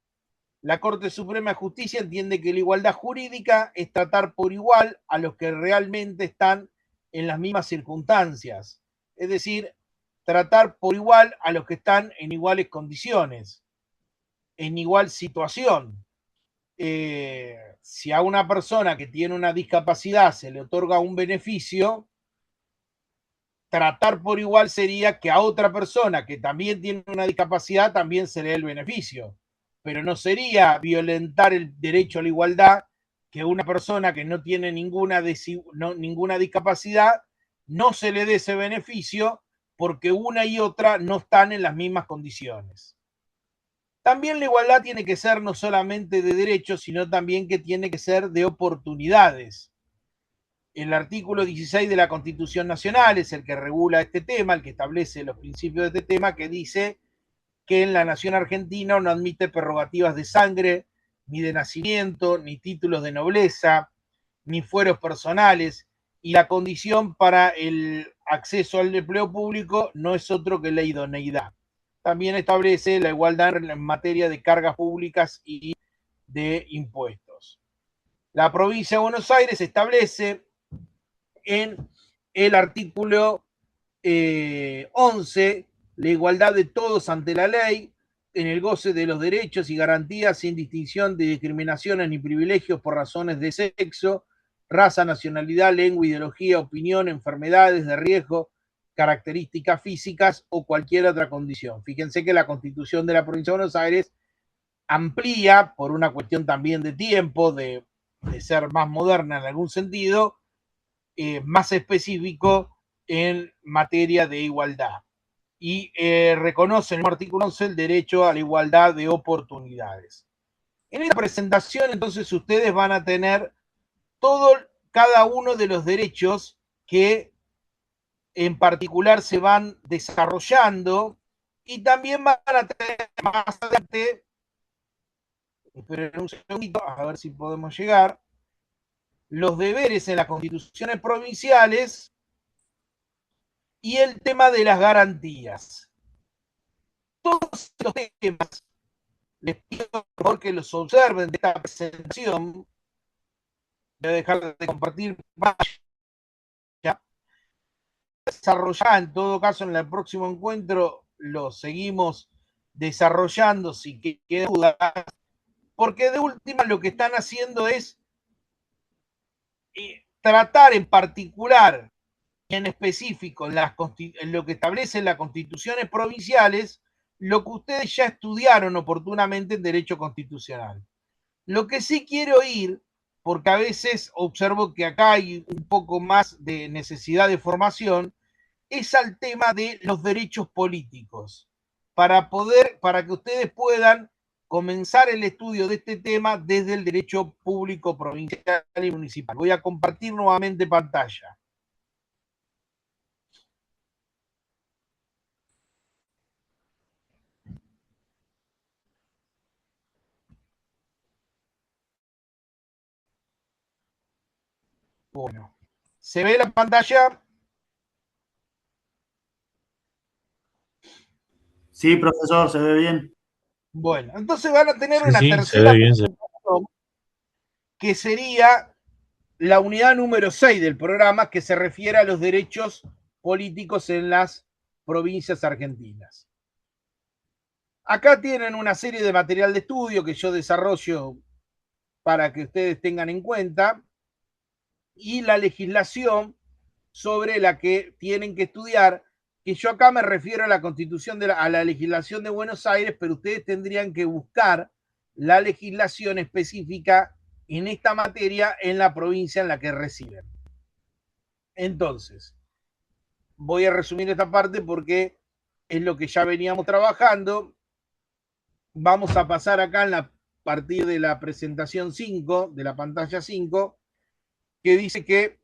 La Corte Suprema de Justicia entiende que la igualdad jurídica es tratar por igual a los que realmente están en las mismas circunstancias. Es decir, tratar por igual a los que están en iguales condiciones, en igual situación. Si a una persona que tiene una discapacidad se le otorga un beneficio, tratar por igual sería que a otra persona que también tiene una discapacidad también se le dé el beneficio. Pero no sería violentar el derecho a la igualdad que una persona que no tiene ninguna discapacidad no se le dé ese beneficio porque una y otra no están en las mismas condiciones. También la igualdad tiene que ser no solamente de derechos, sino también que tiene que ser de oportunidades. El artículo 16 de la Constitución Nacional es el que regula este tema, el que establece los principios de este tema, que dice que en la nación argentina no admite prerrogativas de sangre, ni de nacimiento, ni títulos de nobleza, ni fueros personales, y la condición para el acceso al empleo público no es otro que la idoneidad. También establece la igualdad en materia de cargas públicas y de impuestos. La provincia de Buenos Aires establece en el artículo 11 la igualdad de todos ante la ley, en el goce de los derechos y garantías sin distinción de discriminaciones ni privilegios por razones de sexo, raza, nacionalidad, lengua, ideología, opinión, enfermedades de riesgo, características físicas o cualquier otra condición. Fíjense que la Constitución de la Provincia de Buenos Aires amplía, por una cuestión también de tiempo, de ser más moderna en algún sentido, más específico en materia de igualdad. Y reconoce en el artículo 11 el derecho a la igualdad de oportunidades. En esta presentación, entonces, ustedes van a tener cada uno de los derechos que en particular se van desarrollando, y también van a tener más adelante, esperen un segundito, a ver si podemos llegar, los deberes en las constituciones provinciales y el tema de las garantías. Todos estos temas les pido por favor que los observen de esta presentación. Voy a dejar de compartir pantalla. Desarrollar, en todo caso, en el próximo encuentro lo seguimos desarrollando si queda duda, porque de última lo que están haciendo es tratar en particular y en específico en lo que establecen las constituciones provinciales, lo que ustedes ya estudiaron oportunamente en derecho constitucional. Lo que sí quiero ir, porque a veces observo que acá hay un poco más de necesidad de formación, es al tema de los derechos políticos, para que ustedes puedan comenzar el estudio de este tema desde el derecho público provincial y municipal. Voy a compartir nuevamente pantalla. Bueno, ¿se ve la pantalla? Sí, profesor, se ve bien. Bueno, entonces van a tener Sí, una sí, se ve tercera bien. presentación, que sería la unidad número 6 del programa, que se refiere a los derechos políticos en las provincias argentinas. Acá tienen una serie de material de estudio que yo desarrollo para que ustedes tengan en cuenta, y la legislación sobre la que tienen que estudiar, que yo acá me refiero a la Constitución, a la legislación de Buenos Aires, pero ustedes tendrían que buscar la legislación específica en esta materia en la provincia en la que residen. Entonces, voy a resumir esta parte porque es lo que ya veníamos trabajando. Vamos a pasar acá en la partir de la presentación 5, de la pantalla 5, que dice que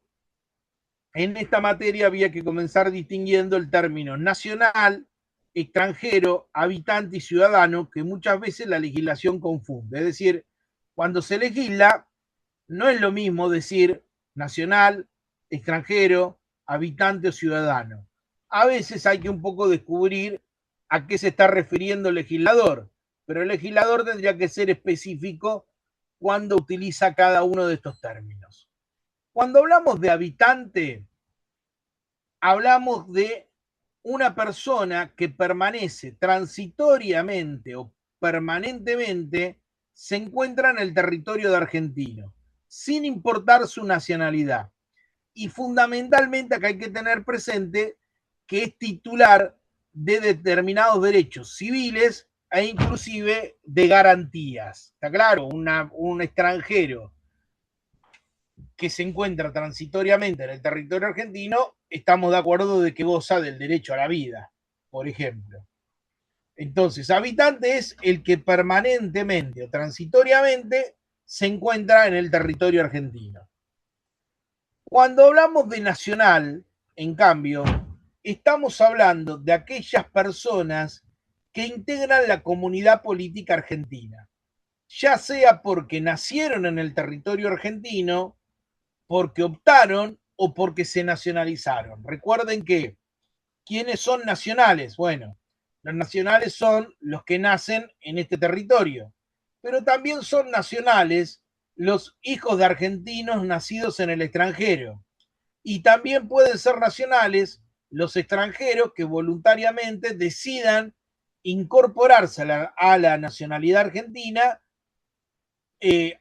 en esta materia había que comenzar distinguiendo el término nacional, extranjero, habitante y ciudadano, que muchas veces la legislación confunde. Es decir, cuando se legisla, no es lo mismo decir nacional, extranjero, habitante o ciudadano. A veces hay que un poco descubrir a qué se está refiriendo el legislador, pero el legislador tendría que ser específico cuando utiliza cada uno de estos términos. Cuando hablamos de habitante, hablamos de una persona que permanece transitoriamente o permanentemente, se encuentra en el territorio de Argentina, sin importar su nacionalidad. Y fundamentalmente acá hay que tener presente que es titular de determinados derechos civiles e inclusive de garantías. ¿Está claro? Un extranjero que se encuentra transitoriamente en el territorio argentino, estamos de acuerdo de que goza del derecho a la vida, por ejemplo. Entonces, habitante es el que permanentemente o transitoriamente se encuentra en el territorio argentino. Cuando hablamos de nacional, en cambio, estamos hablando de aquellas personas que integran la comunidad política argentina. ya sea porque nacieron en el territorio argentino, porque optaron o porque se nacionalizaron. Recuerden que, ¿quiénes son nacionales? Bueno, los nacionales son los que nacen en este territorio, pero también son nacionales los hijos de argentinos nacidos en el extranjero. Y también pueden ser nacionales los extranjeros que voluntariamente decidan incorporarse a la nacionalidad argentina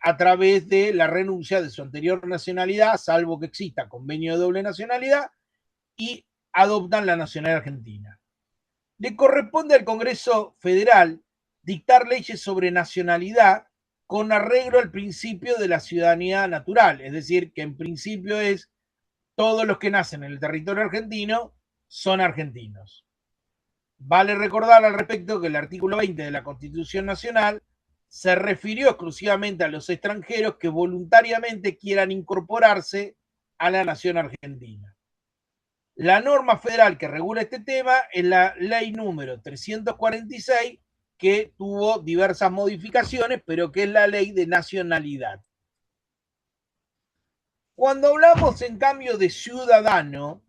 a través de la renuncia de su anterior nacionalidad, salvo que exista convenio de doble nacionalidad, y adoptan la nacionalidad argentina. Le corresponde al Congreso Federal dictar leyes sobre nacionalidad con arreglo al principio de la ciudadanía natural, es decir, que en principio es todos los que nacen en el territorio argentino son argentinos. Vale recordar al respecto que el artículo 20 de la Constitución Nacional se refirió exclusivamente a los extranjeros que voluntariamente quieran incorporarse a la nación argentina. La norma federal que regula este tema es la ley número 346, que tuvo diversas modificaciones, pero que es la ley de nacionalidad. Cuando hablamos, en cambio, de ciudadano,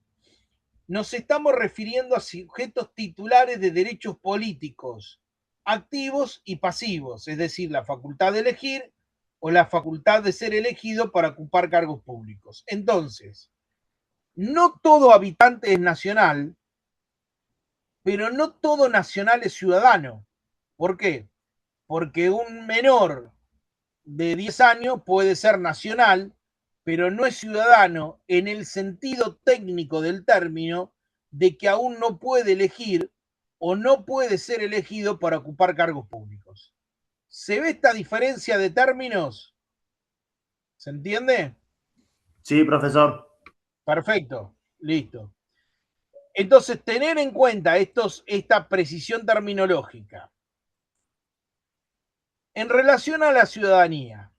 nos estamos refiriendo a sujetos titulares de derechos políticos, activos y pasivos, es decir, la facultad de elegir o la facultad de ser elegido para ocupar cargos públicos. Entonces, no todo habitante es nacional, pero no todo nacional es ciudadano. ¿Por qué? Porque un menor de 10 años puede ser nacional, pero no es ciudadano en el sentido técnico del término de que aún no puede elegir o no puede ser elegido para ocupar cargos públicos. ¿Se ve esta diferencia de términos? ¿Se entiende? Sí, profesor. Perfecto, listo. Entonces, tener en cuenta esta precisión terminológica. En relación a la ciudadanía,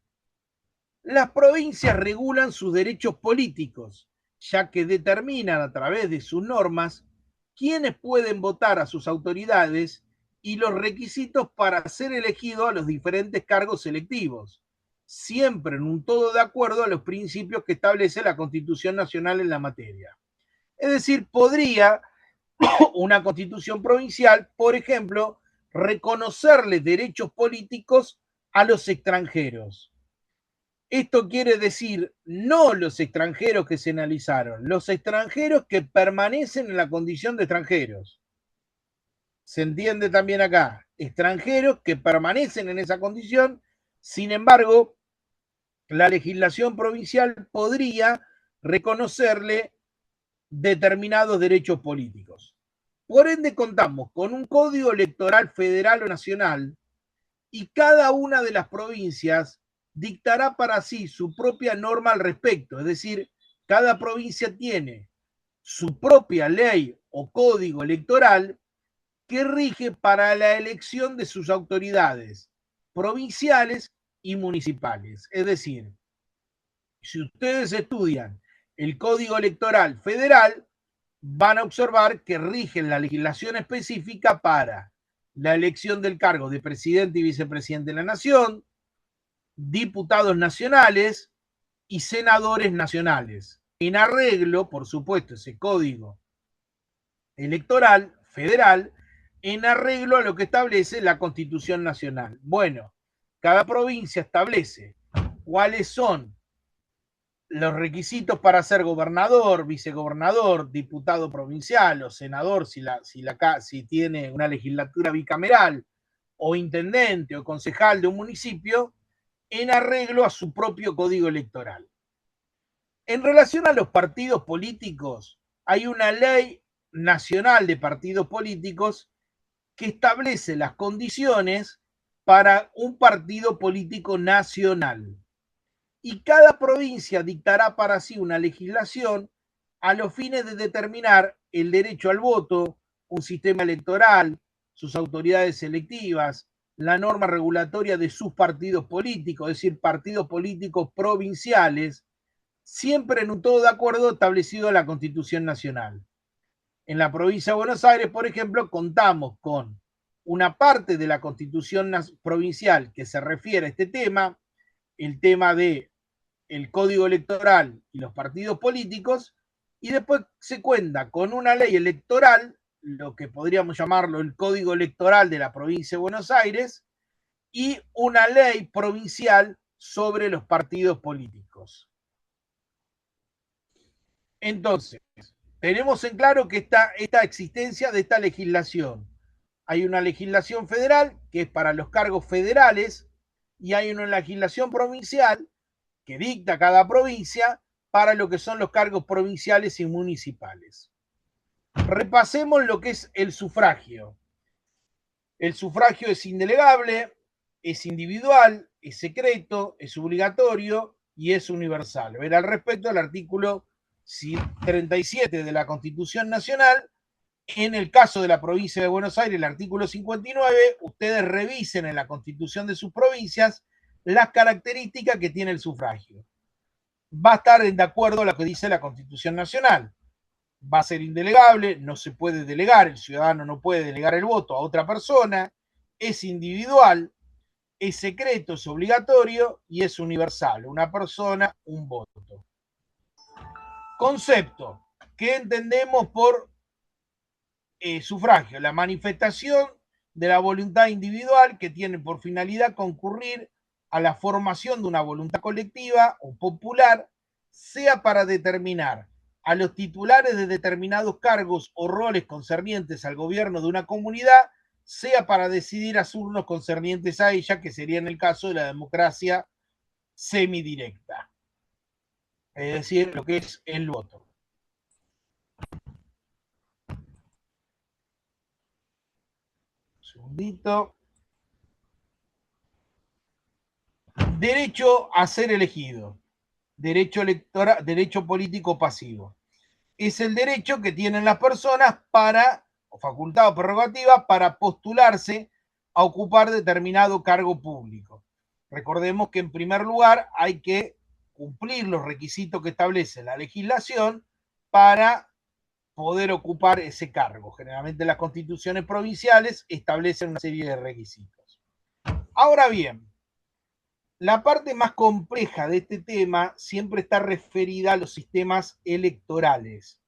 las provincias regulan sus derechos políticos, ya que determinan a través de sus normas quiénes pueden votar a sus autoridades y los requisitos para ser elegido a los diferentes cargos electivos, siempre en un todo de acuerdo a los principios que establece la Constitución Nacional en la materia. Es decir, podría una constitución provincial, por ejemplo, reconocerle derechos políticos a los extranjeros. Esto quiere decir no los extranjeros que se analizaron, los extranjeros que permanecen en la condición de extranjeros. Se entiende también acá, extranjeros que permanecen en esa condición, sin embargo, la legislación provincial podría reconocerle determinados derechos políticos. Por ende, contamos con un código electoral federal o nacional y cada una de las provincias dictará para sí su propia norma al respecto, es decir, cada provincia tiene su propia ley o código electoral que rige para la elección de sus autoridades provinciales y municipales. Es decir, si ustedes estudian el código electoral federal, van a observar que rigen la legislación específica para la elección del cargo de presidente y vicepresidente de la nación, diputados nacionales y senadores nacionales. En arreglo, por supuesto, ese código electoral federal, en arreglo a lo que establece la Constitución Nacional. Bueno, cada provincia establece cuáles son los requisitos para ser gobernador, vicegobernador, diputado provincial o senador si tiene una legislatura bicameral, o intendente o concejal de un municipio, en arreglo a su propio código electoral. En relación a los partidos políticos, hay una ley nacional de partidos políticos que establece las condiciones para un partido político nacional. Y cada provincia dictará para sí una legislación a los fines de determinar el derecho al voto, un sistema electoral, sus autoridades selectivas, la norma regulatoria de sus partidos políticos, es decir, partidos políticos provinciales, siempre en un todo de acuerdo establecido en la Constitución Nacional. En la provincia de Buenos Aires, por ejemplo, contamos con una parte de la Constitución provincial que se refiere a este tema, el tema de el código electoral y los partidos políticos, y después se cuenta con una ley electoral, lo que podríamos llamarlo el código electoral de la provincia de Buenos Aires, y una ley provincial sobre los partidos políticos. Entonces, tenemos en claro que esta existencia de esta legislación. Hay una legislación federal que es para los cargos federales y hay una legislación provincial que dicta cada provincia para lo que son los cargos provinciales y municipales. Repasemos lo que es el sufragio. El sufragio es indelegable, es individual, es secreto, es obligatorio y es universal. Ver al respecto al artículo 37 de la Constitución Nacional. En el caso de la provincia de Buenos Aires, el artículo 59, ustedes revisen en la Constitución de sus provincias las características que tiene el sufragio. Va a estar de acuerdo a lo que dice la Constitución Nacional. Va a ser indelegable, no se puede delegar, el ciudadano no puede delegar el voto a otra persona, es individual, es secreto, es obligatorio y es universal. Una persona, un voto. Concepto. ¿Qué entendemos por sufragio? La manifestación de la voluntad individual que tiene por finalidad concurrir a la formación de una voluntad colectiva o popular, sea para determinar a los titulares de determinados cargos o roles concernientes al gobierno de una comunidad, sea para decidir asuntos concernientes a ella, que sería en el caso de la democracia semidirecta, es decir, lo que es el voto. Un segundito. Derecho a ser elegido, derecho electoral, derecho político pasivo. Es el derecho que tienen las personas para, o facultad o prerrogativa, para postularse a ocupar determinado cargo público. Recordemos que en primer lugar hay que cumplir los requisitos que establece la legislación para poder ocupar ese cargo. Generalmente las constituciones provinciales establecen una serie de requisitos. Ahora bien, la parte más compleja de este tema siempre está referida a los sistemas electorales.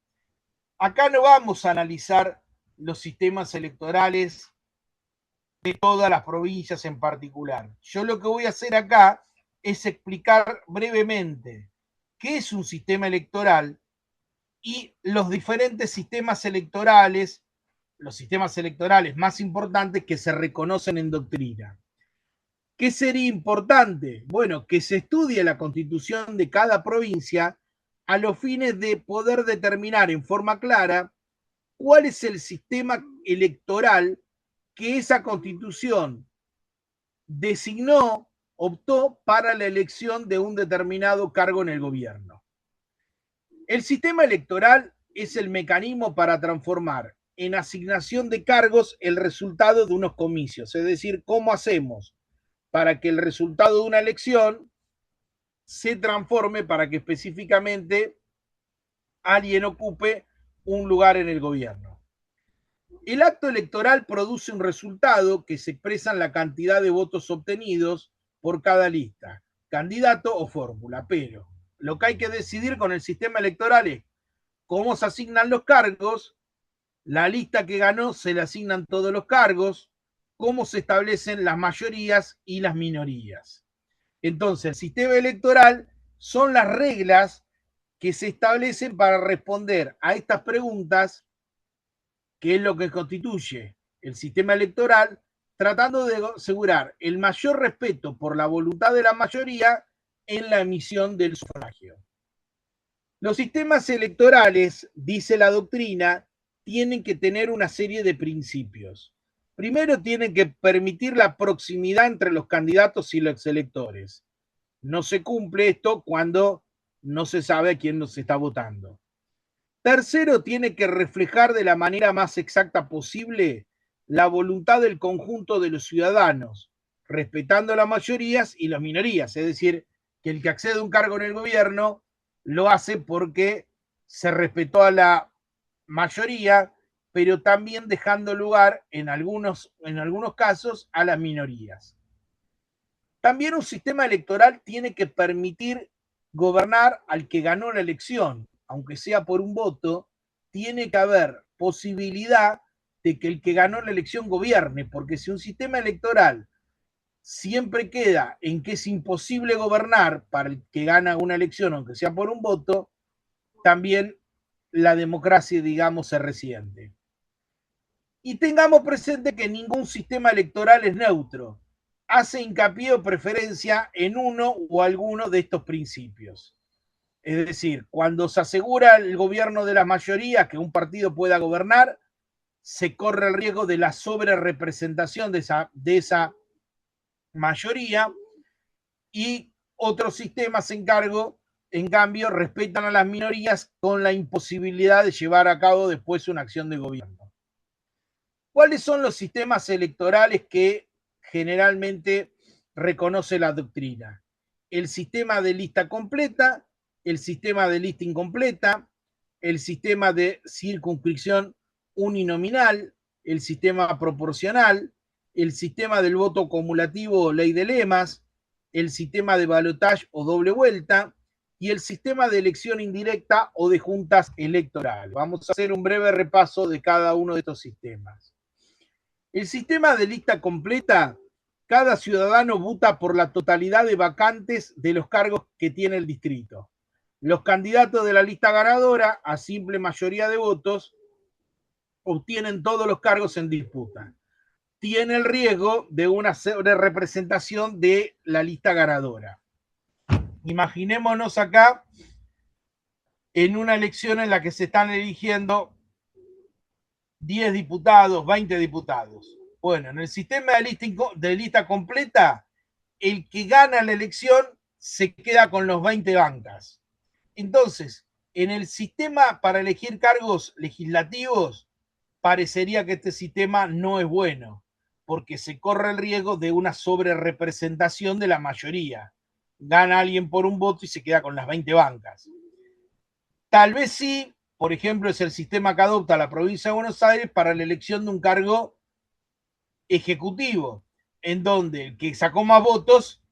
Acá no vamos a analizar los sistemas electorales de todas las provincias en particular. Yo lo que voy a hacer acá es explicar brevemente qué es un sistema electoral y los diferentes sistemas electorales, los sistemas electorales más importantes que se reconocen en doctrina. ¿Qué sería importante? Bueno, que se estudie la constitución de cada provincia a los fines de poder determinar en forma clara cuál es el sistema electoral que esa constitución designó, optó para la elección de un determinado cargo en el gobierno. El sistema electoral es el mecanismo para transformar en asignación de cargos el resultado de unos comicios, es decir, cómo hacemos para que el resultado de una elección se transforme para que específicamente alguien ocupe un lugar en el gobierno. El acto electoral produce un resultado que se expresa en la cantidad de votos obtenidos por cada lista, candidato o fórmula, pero lo que hay que decidir con el sistema electoral es cómo se asignan los cargos, la lista que ganó se le asignan todos los cargos, cómo se establecen las mayorías y las minorías. Entonces, el sistema electoral son las reglas que se establecen para responder a estas preguntas, que es lo que constituye el sistema electoral, tratando de asegurar el mayor respeto por la voluntad de la mayoría en la emisión del sufragio. Los sistemas electorales, dice la doctrina, tienen que tener una serie de principios. Primero, tienen que permitir la proximidad entre los candidatos y los electores. No se cumple esto cuando no se sabe a quién nos está votando. Tercero, tiene que reflejar de la manera más exacta posible la voluntad del conjunto de los ciudadanos, respetando las mayorías y las minorías. Es decir, que el que accede a un cargo en el gobierno lo hace porque se respetó a la mayoría, pero también dejando lugar en algunos casos a las minorías. También un sistema electoral tiene que permitir gobernar al que ganó la elección, aunque sea por un voto, tiene que haber posibilidad de que el que ganó la elección gobierne, porque si un sistema electoral siempre queda en que es imposible gobernar para el que gana una elección, aunque sea por un voto, también la democracia, digamos, se resiente. Y tengamos presente que ningún sistema electoral es neutro. Hace hincapié o preferencia en uno o alguno de estos principios. Es decir, cuando se asegura el gobierno de la mayoría que un partido pueda gobernar, se corre el riesgo de la sobrerepresentación de esa mayoría, y otros sistemas en cambio, respetan a las minorías con la imposibilidad de llevar a cabo después una acción de gobierno. ¿Cuáles son los sistemas electorales que generalmente reconoce la doctrina? El sistema de lista completa, el sistema de lista incompleta, el sistema de circunscripción uninominal, el sistema proporcional, el sistema del voto acumulativo o ley de lemas, el sistema de balotaje o doble vuelta y el sistema de elección indirecta o de juntas electorales. Vamos a hacer un breve repaso de cada uno de estos sistemas. El sistema de lista completa, cada ciudadano vota por la totalidad de vacantes de los cargos que tiene el distrito. Los candidatos de la lista ganadora, a simple mayoría de votos, obtienen todos los cargos en disputa. Tiene el riesgo de una representación de la lista ganadora. Imaginémonos acá en una elección en la que se están eligiendo 10 diputados, 20 diputados. Bueno, en el sistema de lista completa, el que gana la elección se queda con los 20 bancas. Entonces, en el sistema para elegir cargos legislativos, parecería que este sistema no es bueno, porque se corre el riesgo de una sobrerepresentación de la mayoría. Gana alguien por un voto y se queda con las 20 bancas. Tal vez sí, por ejemplo, es el sistema que adopta la provincia de Buenos Aires para la elección de un cargo ejecutivo, en donde el que sacó más votos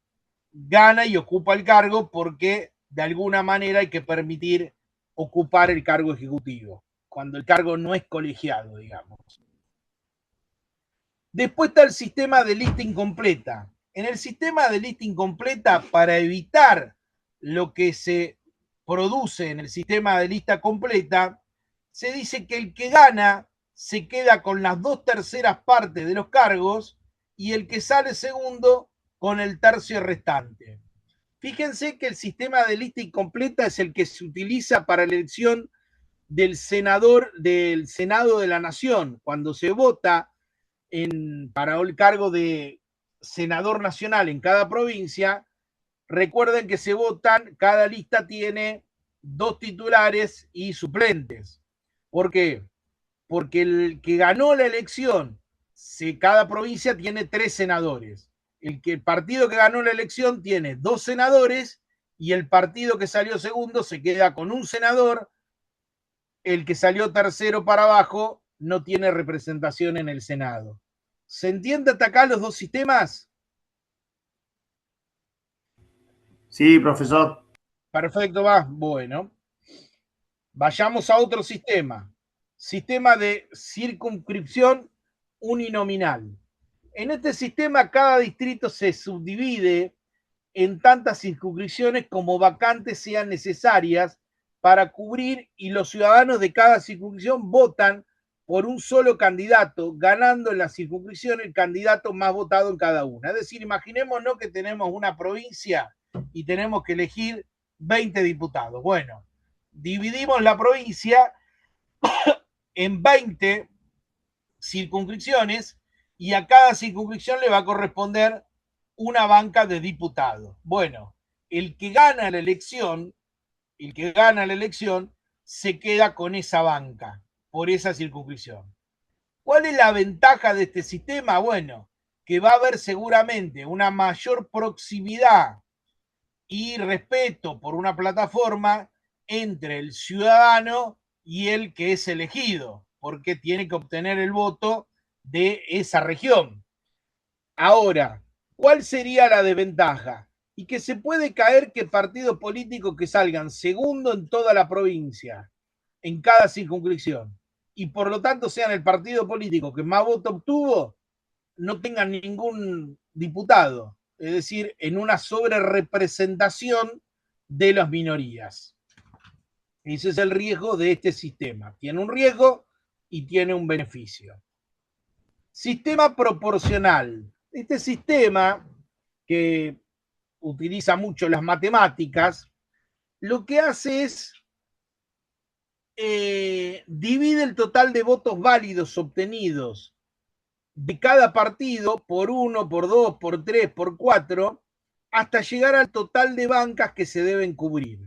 gana y ocupa el cargo porque de alguna manera hay que permitir ocupar el cargo ejecutivo, cuando el cargo no es colegiado, digamos. Después está el sistema de lista incompleta. En el sistema de lista incompleta, para evitar lo que se produce en el sistema de lista completa, se dice que el que gana se queda con las 2/3 partes de los cargos y el que sale segundo con el tercio restante. Fíjense que el sistema de lista incompleta es el que se utiliza para la elección del senador del Senado de la Nación, cuando se vota para el cargo de senador nacional en cada provincia. Recuerden que se votan, cada lista tiene 2 titulares y suplentes. ¿Por qué? Porque el que ganó la elección, cada provincia tiene 3 senadores. El partido que ganó la elección tiene 2 senadores y el partido que salió segundo se queda con un senador. El que salió tercero para abajo no tiene representación en el Senado. ¿Se entiende hasta acá los dos sistemas? Sí, profesor. Perfecto, va. Bueno, vayamos a otro sistema. Sistema de circunscripción uninominal. En este sistema, cada distrito se subdivide en tantas circunscripciones como vacantes sean necesarias para cubrir, y los ciudadanos de cada circunscripción votan por un solo candidato, ganando en la circunscripción el candidato más votado en cada una. Es decir, imaginémonos que tenemos una provincia y tenemos que elegir 20 diputados. Bueno, dividimos la provincia en 20 circunscripciones y a cada circunscripción le va a corresponder una banca de diputados. Bueno, el que gana la elección, se queda con esa banca por esa circunscripción. ¿Cuál es la ventaja de este sistema? Bueno, que va a haber seguramente una mayor proximidad y respeto por una plataforma entre el ciudadano y el que es elegido, porque tiene que obtener el voto de esa región. Ahora, ¿cuál sería la desventaja? Y que se puede caer que partidos políticos que salgan segundo en toda la provincia, en cada circunscripción, y por lo tanto sean el partido político que más votos obtuvo, no tengan ningún diputado, es decir, en una sobrerepresentación de las minorías. Ese es el riesgo de este sistema. Tiene un riesgo y tiene un beneficio. Sistema proporcional. Este sistema, que utiliza mucho las matemáticas, lo que hace es divide el total de votos válidos obtenidos de cada partido por 1, por 2, por 3, por 4, hasta llegar al total de bancas que se deben cubrir.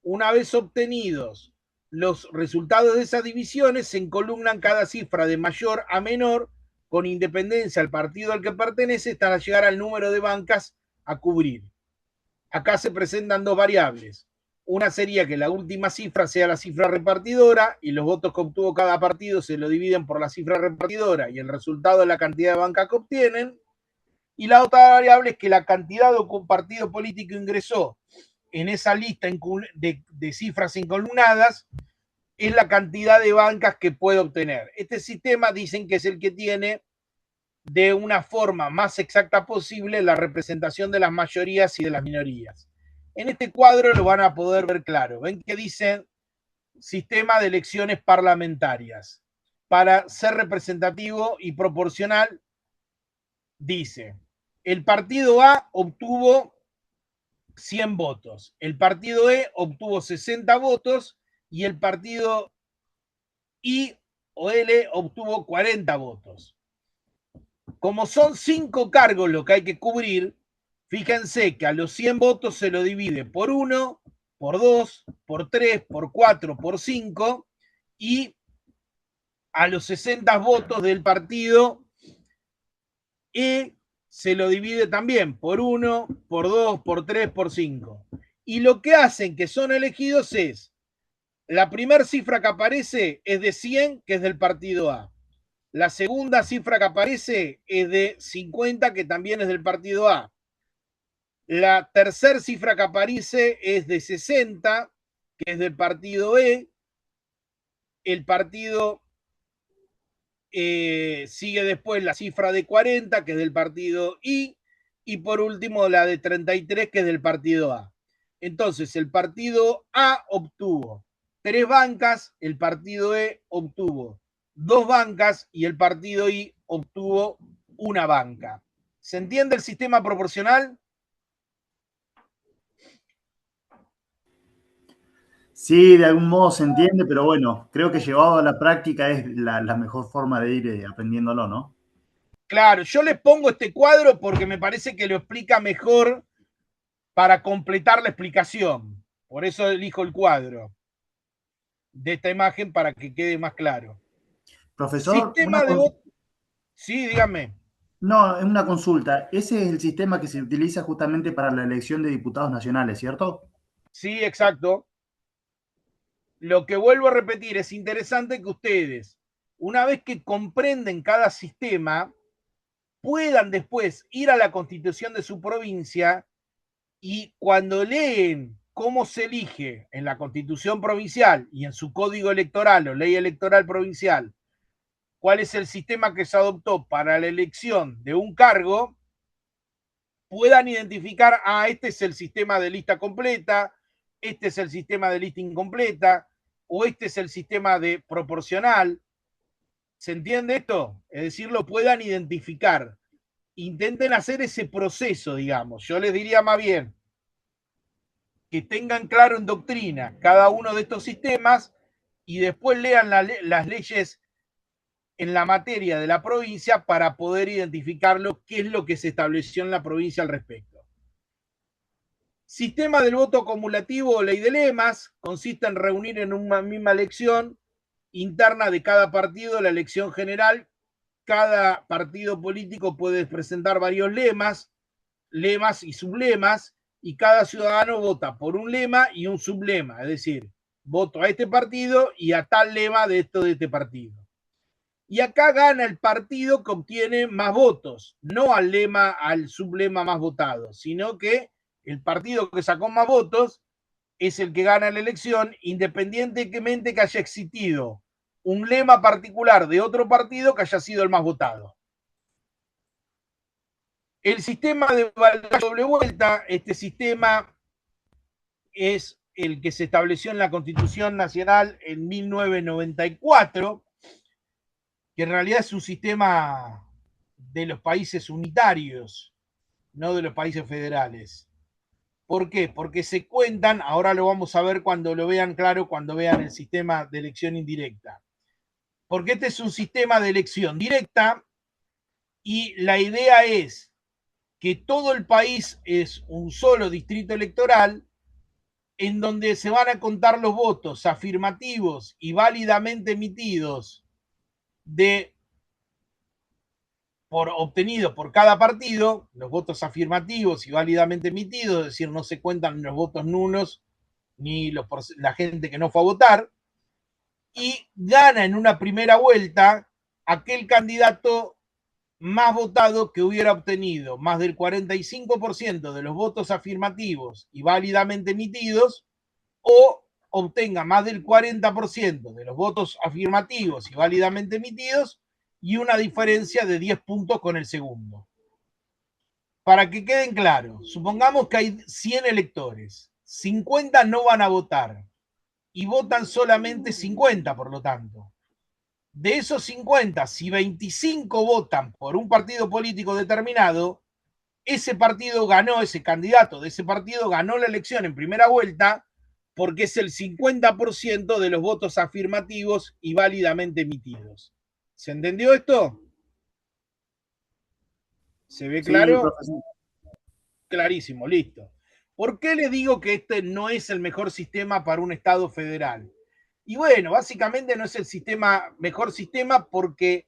Una vez obtenidos los resultados de esas divisiones, se encolumnan cada cifra de mayor a menor, con independencia al partido al que pertenece, hasta llegar al número de bancas a cubrir. Acá se presentan dos variables. Una sería que la última cifra sea la cifra repartidora y los votos que obtuvo cada partido se lo dividen por la cifra repartidora y el resultado es la cantidad de bancas que obtienen. Y la otra variable es que la cantidad de un partido político ingresó en esa lista de cifras incolumnadas es la cantidad de bancas que puede obtener. Este sistema dicen que es el que tiene de una forma más exacta posible la representación de las mayorías y de las minorías. En este cuadro lo van a poder ver claro. Ven que dicen sistema de elecciones parlamentarias. Para ser representativo y proporcional, dice, el partido A obtuvo 100 votos, el partido E obtuvo 60 votos y el partido I o L obtuvo 40 votos. Como son 5 cargos lo que hay que cubrir, fíjense que a los 100 votos se lo divide por 1, por 2, por 3, por 4, por 5 y a los 60 votos del partido E se lo divide también por 1, por 2, por 3, por 5. Y lo que hacen que son elegidos es, la primera cifra que aparece es de 100, que es del partido A. La segunda cifra que aparece es de 50, que también es del partido A. La tercera cifra que aparece es de 60, que es del partido E. El partido sigue después la cifra de 40, que es del partido I. Y por último la de 33, que es del partido A. Entonces el partido A obtuvo 3 bancas, el partido E obtuvo 2 bancas y el partido I obtuvo 1 banca. ¿Se entiende el sistema proporcional? Sí, de algún modo se entiende, pero bueno, creo que llevado a la práctica es la mejor forma de ir aprendiéndolo, ¿no? Claro, yo les pongo este cuadro porque me parece que lo explica mejor para completar la explicación. Por eso elijo el cuadro de esta imagen para que quede más claro. Profesor, Sistema de voto. Sí, dígame. no, es una consulta. Ese es el sistema que se utiliza justamente para la elección de diputados nacionales, ¿cierto? Sí, exacto. Lo que vuelvo a repetir, es interesante que ustedes, una vez que comprenden cada sistema, puedan después ir a la constitución de su provincia y cuando leen cómo se elige en la constitución provincial y en su código electoral o ley electoral provincial, cuál es el sistema que se adoptó para la elección de un cargo, puedan identificar, este es el sistema de lista completa, este es el sistema de lista incompleta, o este es el sistema de proporcional. ¿Se entiende esto? Es decir, lo puedan identificar. Intenten hacer ese proceso, digamos. Yo les diría más bien que tengan claro en doctrina cada uno de estos sistemas y después lean las leyes en la materia de la provincia para poder identificarlo, qué es lo que se estableció en la provincia al respecto. Sistema del voto acumulativo o ley de lemas consiste en reunir en una misma elección interna de cada partido la elección general. Cada partido político puede presentar varios lemas, lemas y sublemas, y cada ciudadano vota por un lema y un sublema, es decir, voto a este partido y a tal lema de este partido. Y acá gana el partido que obtiene más votos, no al lema, al sublema más votado, sino que el partido que sacó más votos es el que gana la elección, independientemente que haya existido un lema particular de otro partido que haya sido el más votado. El sistema de doble vuelta, este sistema es el que se estableció en la Constitución Nacional en 1994, que en realidad es un sistema de los países unitarios, no de los países federales. ¿Por qué? Porque se cuentan, ahora lo vamos a ver cuando lo vean claro, cuando vean el sistema de elección indirecta. Porque este es un sistema de elección directa y la idea es que todo el país es un solo distrito electoral en donde se van a contar los votos afirmativos y válidamente emitidos obtenidos por cada partido, los votos afirmativos y válidamente emitidos, es decir, no se cuentan los votos nulos ni la gente que no fue a votar, y gana en una primera vuelta aquel candidato más votado que hubiera obtenido más del 45% de los votos afirmativos y válidamente emitidos, o obtenga más del 40% de los votos afirmativos y válidamente emitidos y una diferencia de 10 puntos con el segundo. Para que queden claros, supongamos que hay 100 electores, 50 no van a votar y votan solamente 50, por lo tanto. De esos 50, si 25 votan por un partido político determinado, ese partido ganó, ese candidato de ese partido ganó la elección en primera vuelta porque es el 50% de los votos afirmativos y válidamente emitidos. ¿Se entendió esto? ¿Se ve Sí, claro? profesor. Clarísimo, listo. ¿Por qué le digo que este no es el mejor sistema para un Estado federal? Y bueno, básicamente no es el mejor sistema porque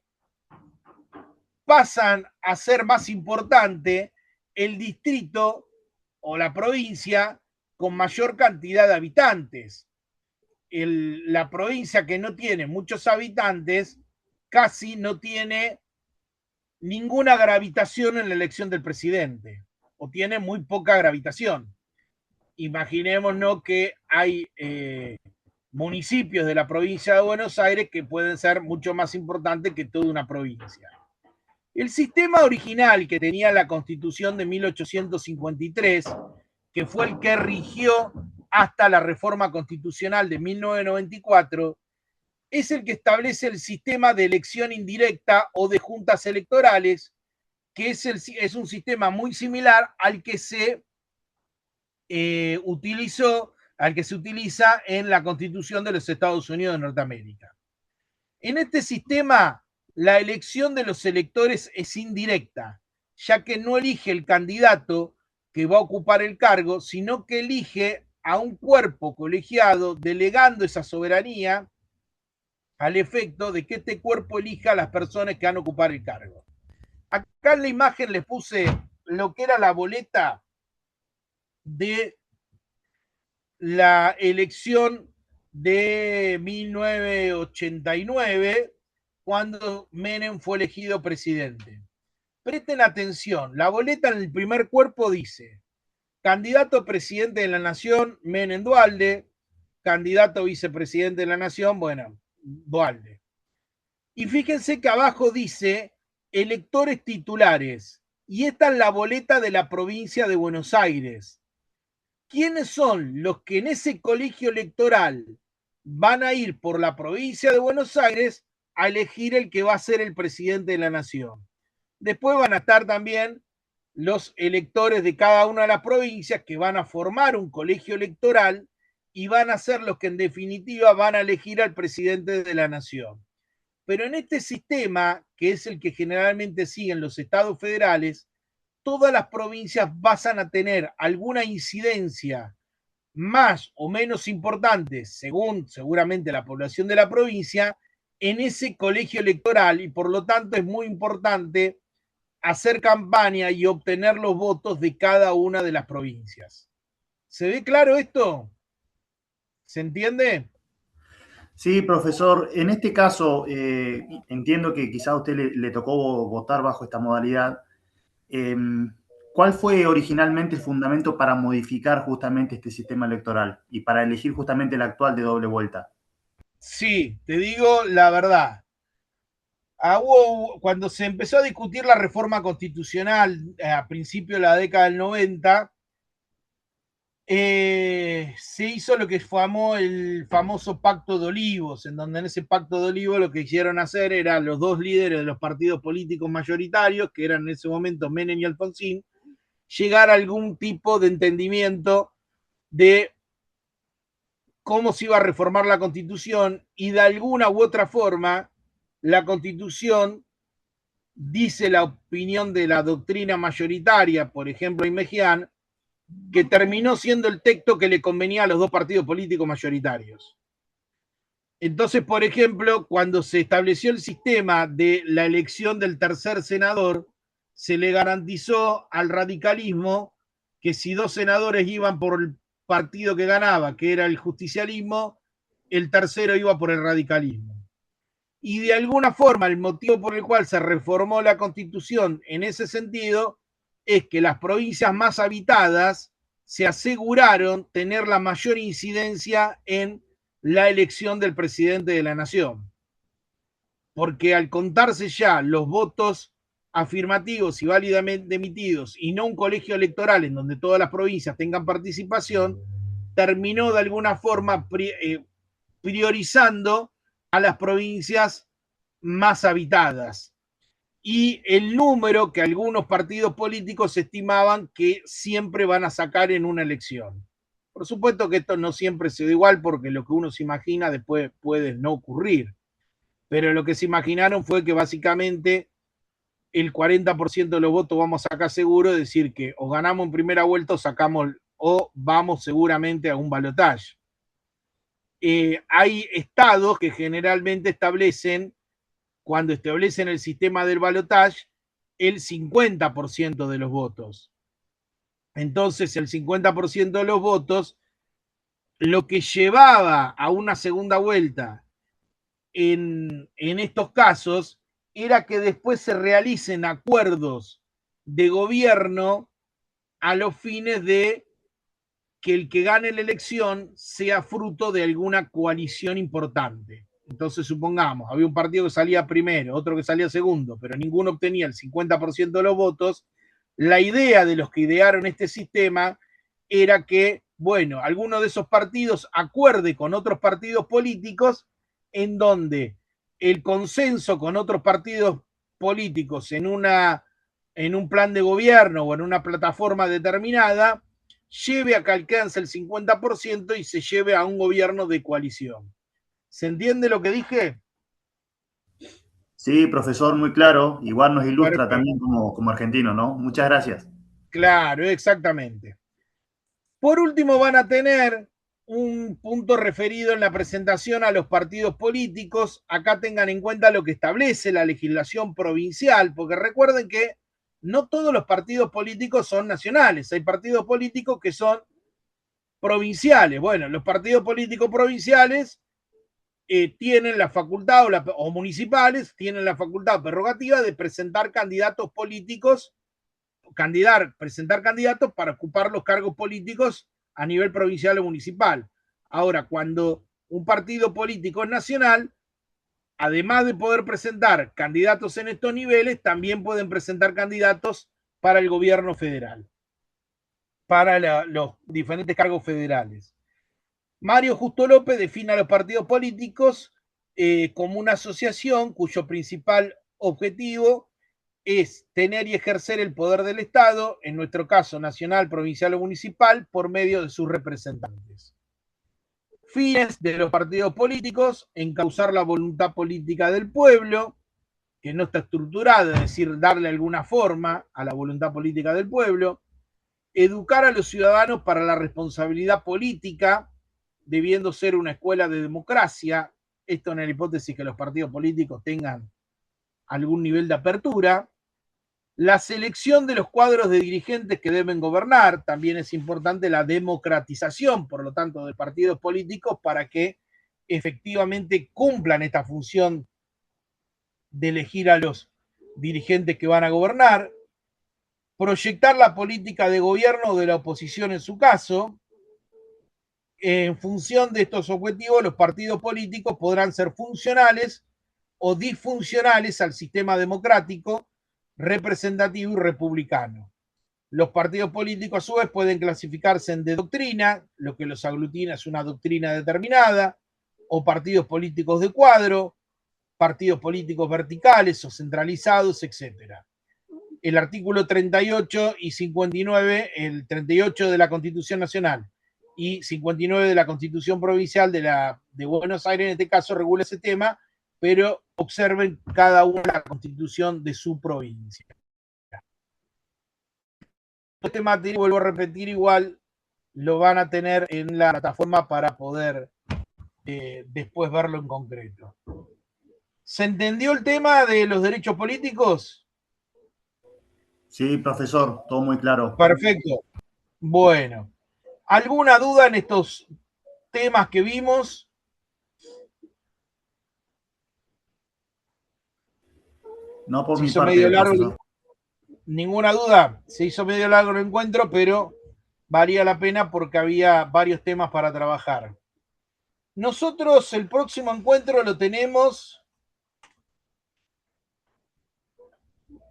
pasan a ser más importante el distrito o la provincia con mayor cantidad de habitantes. La provincia que no tiene muchos habitantes casi no tiene ninguna gravitación en la elección del presidente, o tiene muy poca gravitación. Imaginémonos que hay municipios de la provincia de Buenos Aires que pueden ser mucho más importantes que toda una provincia. El sistema original que tenía la Constitución de 1853, que fue el que rigió hasta la reforma constitucional de 1994, es el que establece el sistema de elección indirecta o de juntas electorales, que es un sistema muy similar al que se al que se utiliza en la Constitución de los Estados Unidos de Norteamérica. En este sistema, la elección de los electores es indirecta, ya que no elige el candidato que va a ocupar el cargo, sino que elige a un cuerpo colegiado delegando esa soberanía al efecto de que este cuerpo elija a las personas que van a ocupar el cargo. Acá en la imagen les puse lo que era la boleta de la elección de 1989, cuando Menem fue elegido presidente. Presten atención, la boleta en el primer cuerpo dice: candidato a presidente de la nación, Menem Duhalde; candidato a vicepresidente de la nación, bueno, Duhalde. Y fíjense que abajo dice electores titulares, y esta es la boleta de la provincia de Buenos Aires. ¿Quiénes son los que en ese colegio electoral van a ir por la provincia de Buenos Aires a elegir el que va a ser el presidente de la nación? Después van a estar también los electores de cada una de las provincias que van a formar un colegio electoral y van a ser los que en definitiva van a elegir al presidente de la nación. Pero en este sistema, que es el que generalmente siguen los estados federales, todas las provincias van a tener alguna incidencia más o menos importante, según seguramente la población de la provincia, en ese colegio electoral, y por lo tanto es muy importante hacer campaña y obtener los votos de cada una de las provincias. ¿Se ve claro esto? ¿Se entiende? Sí, profesor, en este caso entiendo que quizá a usted le tocó votar bajo esta modalidad. Eh, ¿Cuál fue originalmente el fundamento para modificar justamente este sistema electoral y para elegir justamente el actual de doble vuelta? Sí, te digo la verdad. Cuando se empezó a discutir la reforma constitucional a principios de la década del 90, se hizo lo que llamó el famoso Pacto de Olivos, en donde en ese Pacto de Olivos lo que hicieron hacer era los dos líderes de los partidos políticos mayoritarios, que eran en ese momento Menem y Alfonsín, llegar a algún tipo de entendimiento de cómo se iba a reformar la Constitución y de alguna u otra forma la Constitución dice la opinión de la doctrina mayoritaria, por ejemplo, en Mejía, que terminó siendo el texto que le convenía a los dos partidos políticos mayoritarios. Entonces, por ejemplo, cuando se estableció el sistema de la elección del tercer senador, se le garantizó al radicalismo que si dos senadores iban por el partido que ganaba, que era el justicialismo, el tercero iba por el radicalismo. Y de alguna forma el motivo por el cual se reformó la Constitución en ese sentido es que las provincias más habitadas se aseguraron tener la mayor incidencia en la elección del presidente de la nación. Porque al contarse ya los votos afirmativos y válidamente emitidos y no un colegio electoral en donde todas las provincias tengan participación, terminó de alguna forma priorizando a las provincias más habitadas y el número que algunos partidos políticos estimaban que siempre van a sacar en una elección. Por supuesto que esto no siempre se da igual porque lo que uno se imagina después puede no ocurrir, pero lo que se imaginaron fue que básicamente el 40% de los votos vamos a sacar seguro, es decir, que o ganamos en primera vuelta o sacamos o vamos seguramente a un balotaje. Hay estados que generalmente establecen, cuando establecen el sistema del balotaje, el 50% de los votos. Entonces, el 50% de los votos, lo que llevaba a una segunda vuelta en estos casos era que después se realicen acuerdos de gobierno a los fines de que el que gane la elección sea fruto de alguna coalición importante. Entonces, supongamos, había un partido que salía primero, otro que salía segundo, pero ninguno obtenía el 50% de los votos. La idea de los que idearon este sistema era que, bueno, alguno de esos partidos acuerde con otros partidos políticos en donde el consenso con otros partidos políticos en un plan de gobierno o en una plataforma determinada lleve a que alcance el 50% y se lleve a un gobierno de coalición. ¿Se entiende lo que dije? Sí, profesor, muy claro. Igual nos ilustra Perfecto. también como argentino, ¿no? Muchas gracias. Claro, exactamente. Por último, van a tener un punto referido en la presentación a los partidos políticos. Acá tengan en cuenta lo que establece la legislación provincial, porque recuerden que no todos los partidos políticos son nacionales. Hay partidos políticos que son provinciales. Bueno, los partidos políticos provinciales tienen la facultad o municipales tienen la facultad prerrogativa de presentar candidatos políticos, presentar candidatos para ocupar los cargos políticos a nivel provincial o municipal. Ahora, cuando un partido político es nacional, además de poder presentar candidatos en estos niveles, también pueden presentar candidatos para el gobierno federal, para los diferentes cargos federales. Mario Justo López define a los partidos políticos como una asociación cuyo principal objetivo es tener y ejercer el poder del Estado, en nuestro caso nacional, provincial o municipal, por medio de sus representantes. Fines de los partidos políticos: encauzar la voluntad política del pueblo, que no está estructurada, es decir, darle alguna forma a la voluntad política del pueblo; educar a los ciudadanos para la responsabilidad política, debiendo ser una escuela de democracia, esto en la hipótesis que los partidos políticos tengan algún nivel de apertura; La selección de los cuadros de dirigentes que deben gobernar, también es importante la democratización, por lo tanto, de partidos políticos para que efectivamente cumplan esta función de elegir a los dirigentes que van a gobernar, proyectar la política de gobierno de la oposición en su caso. En función de estos objetivos, los partidos políticos podrán ser funcionales o disfuncionales al sistema democrático, representativo y republicano. Los partidos políticos, a su vez, pueden clasificarse en de doctrina, lo que los aglutina es una doctrina determinada, o partidos políticos de cuadro, partidos políticos verticales o centralizados, etc. El artículo 38 y 59, el 38 de la Constitución Nacional y 59 de la Constitución Provincial de Buenos Aires, en este caso, regula ese tema, pero observen cada una la Constitución de su provincia. Este material, vuelvo a repetir, igual lo van a tener en la plataforma para poder después verlo en concreto. ¿Se entendió el tema de los derechos políticos? Sí, profesor, todo muy claro. Perfecto. Bueno, ¿alguna duda en estos temas que vimos? No por Se mi hizo medio parte, largo, profesor. ninguna duda. Se hizo medio largo el encuentro, pero valía la pena porque había varios temas para trabajar. Nosotros el próximo encuentro lo tenemos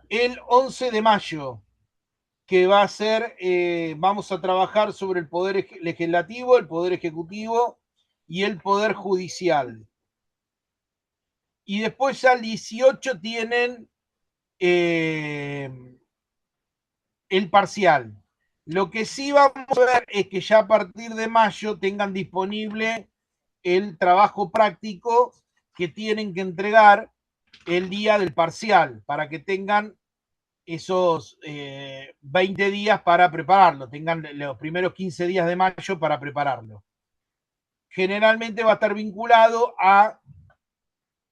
el 11 de mayo, que va a ser, vamos a trabajar sobre el poder legislativo, el poder ejecutivo y el poder judicial. Y después ya el 18 tienen el parcial. Lo que sí vamos a ver es que ya a partir de mayo tengan disponible el trabajo práctico que tienen que entregar el día del parcial, para que tengan esos 20 días para prepararlo, tengan los primeros 15 días de mayo para prepararlo. Generalmente va a estar vinculado a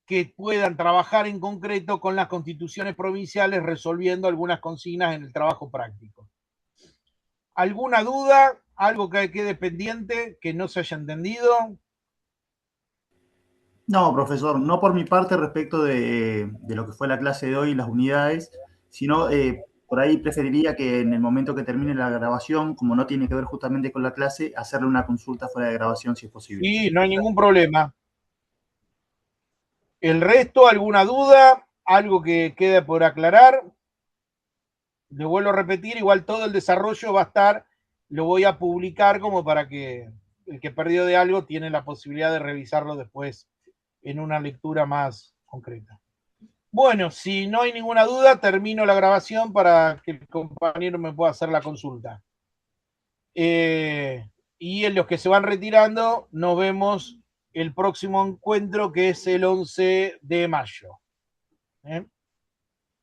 que puedan trabajar en concreto con las constituciones provinciales resolviendo algunas consignas en el trabajo práctico. ¿Alguna duda? ¿Algo que quede pendiente que no se haya entendido? No, profesor, no por mi parte respecto de lo que fue la clase de hoy y las unidades, sino por ahí preferiría que en el momento que termine la grabación, como no tiene que ver justamente con la clase, hacerle una consulta fuera de grabación si es posible. Sí, no hay ningún problema. El resto, ¿alguna duda? ¿Algo que quede por aclarar? Le vuelvo a repetir, igual todo el desarrollo va a estar, lo voy a publicar como para que el que perdió de algo tiene la posibilidad de revisarlo después en una lectura más concreta. Bueno, si no hay ninguna duda, termino la grabación para que el compañero me pueda hacer la consulta. Y en los que se van retirando, nos vemos el próximo encuentro, que es el 11 de mayo.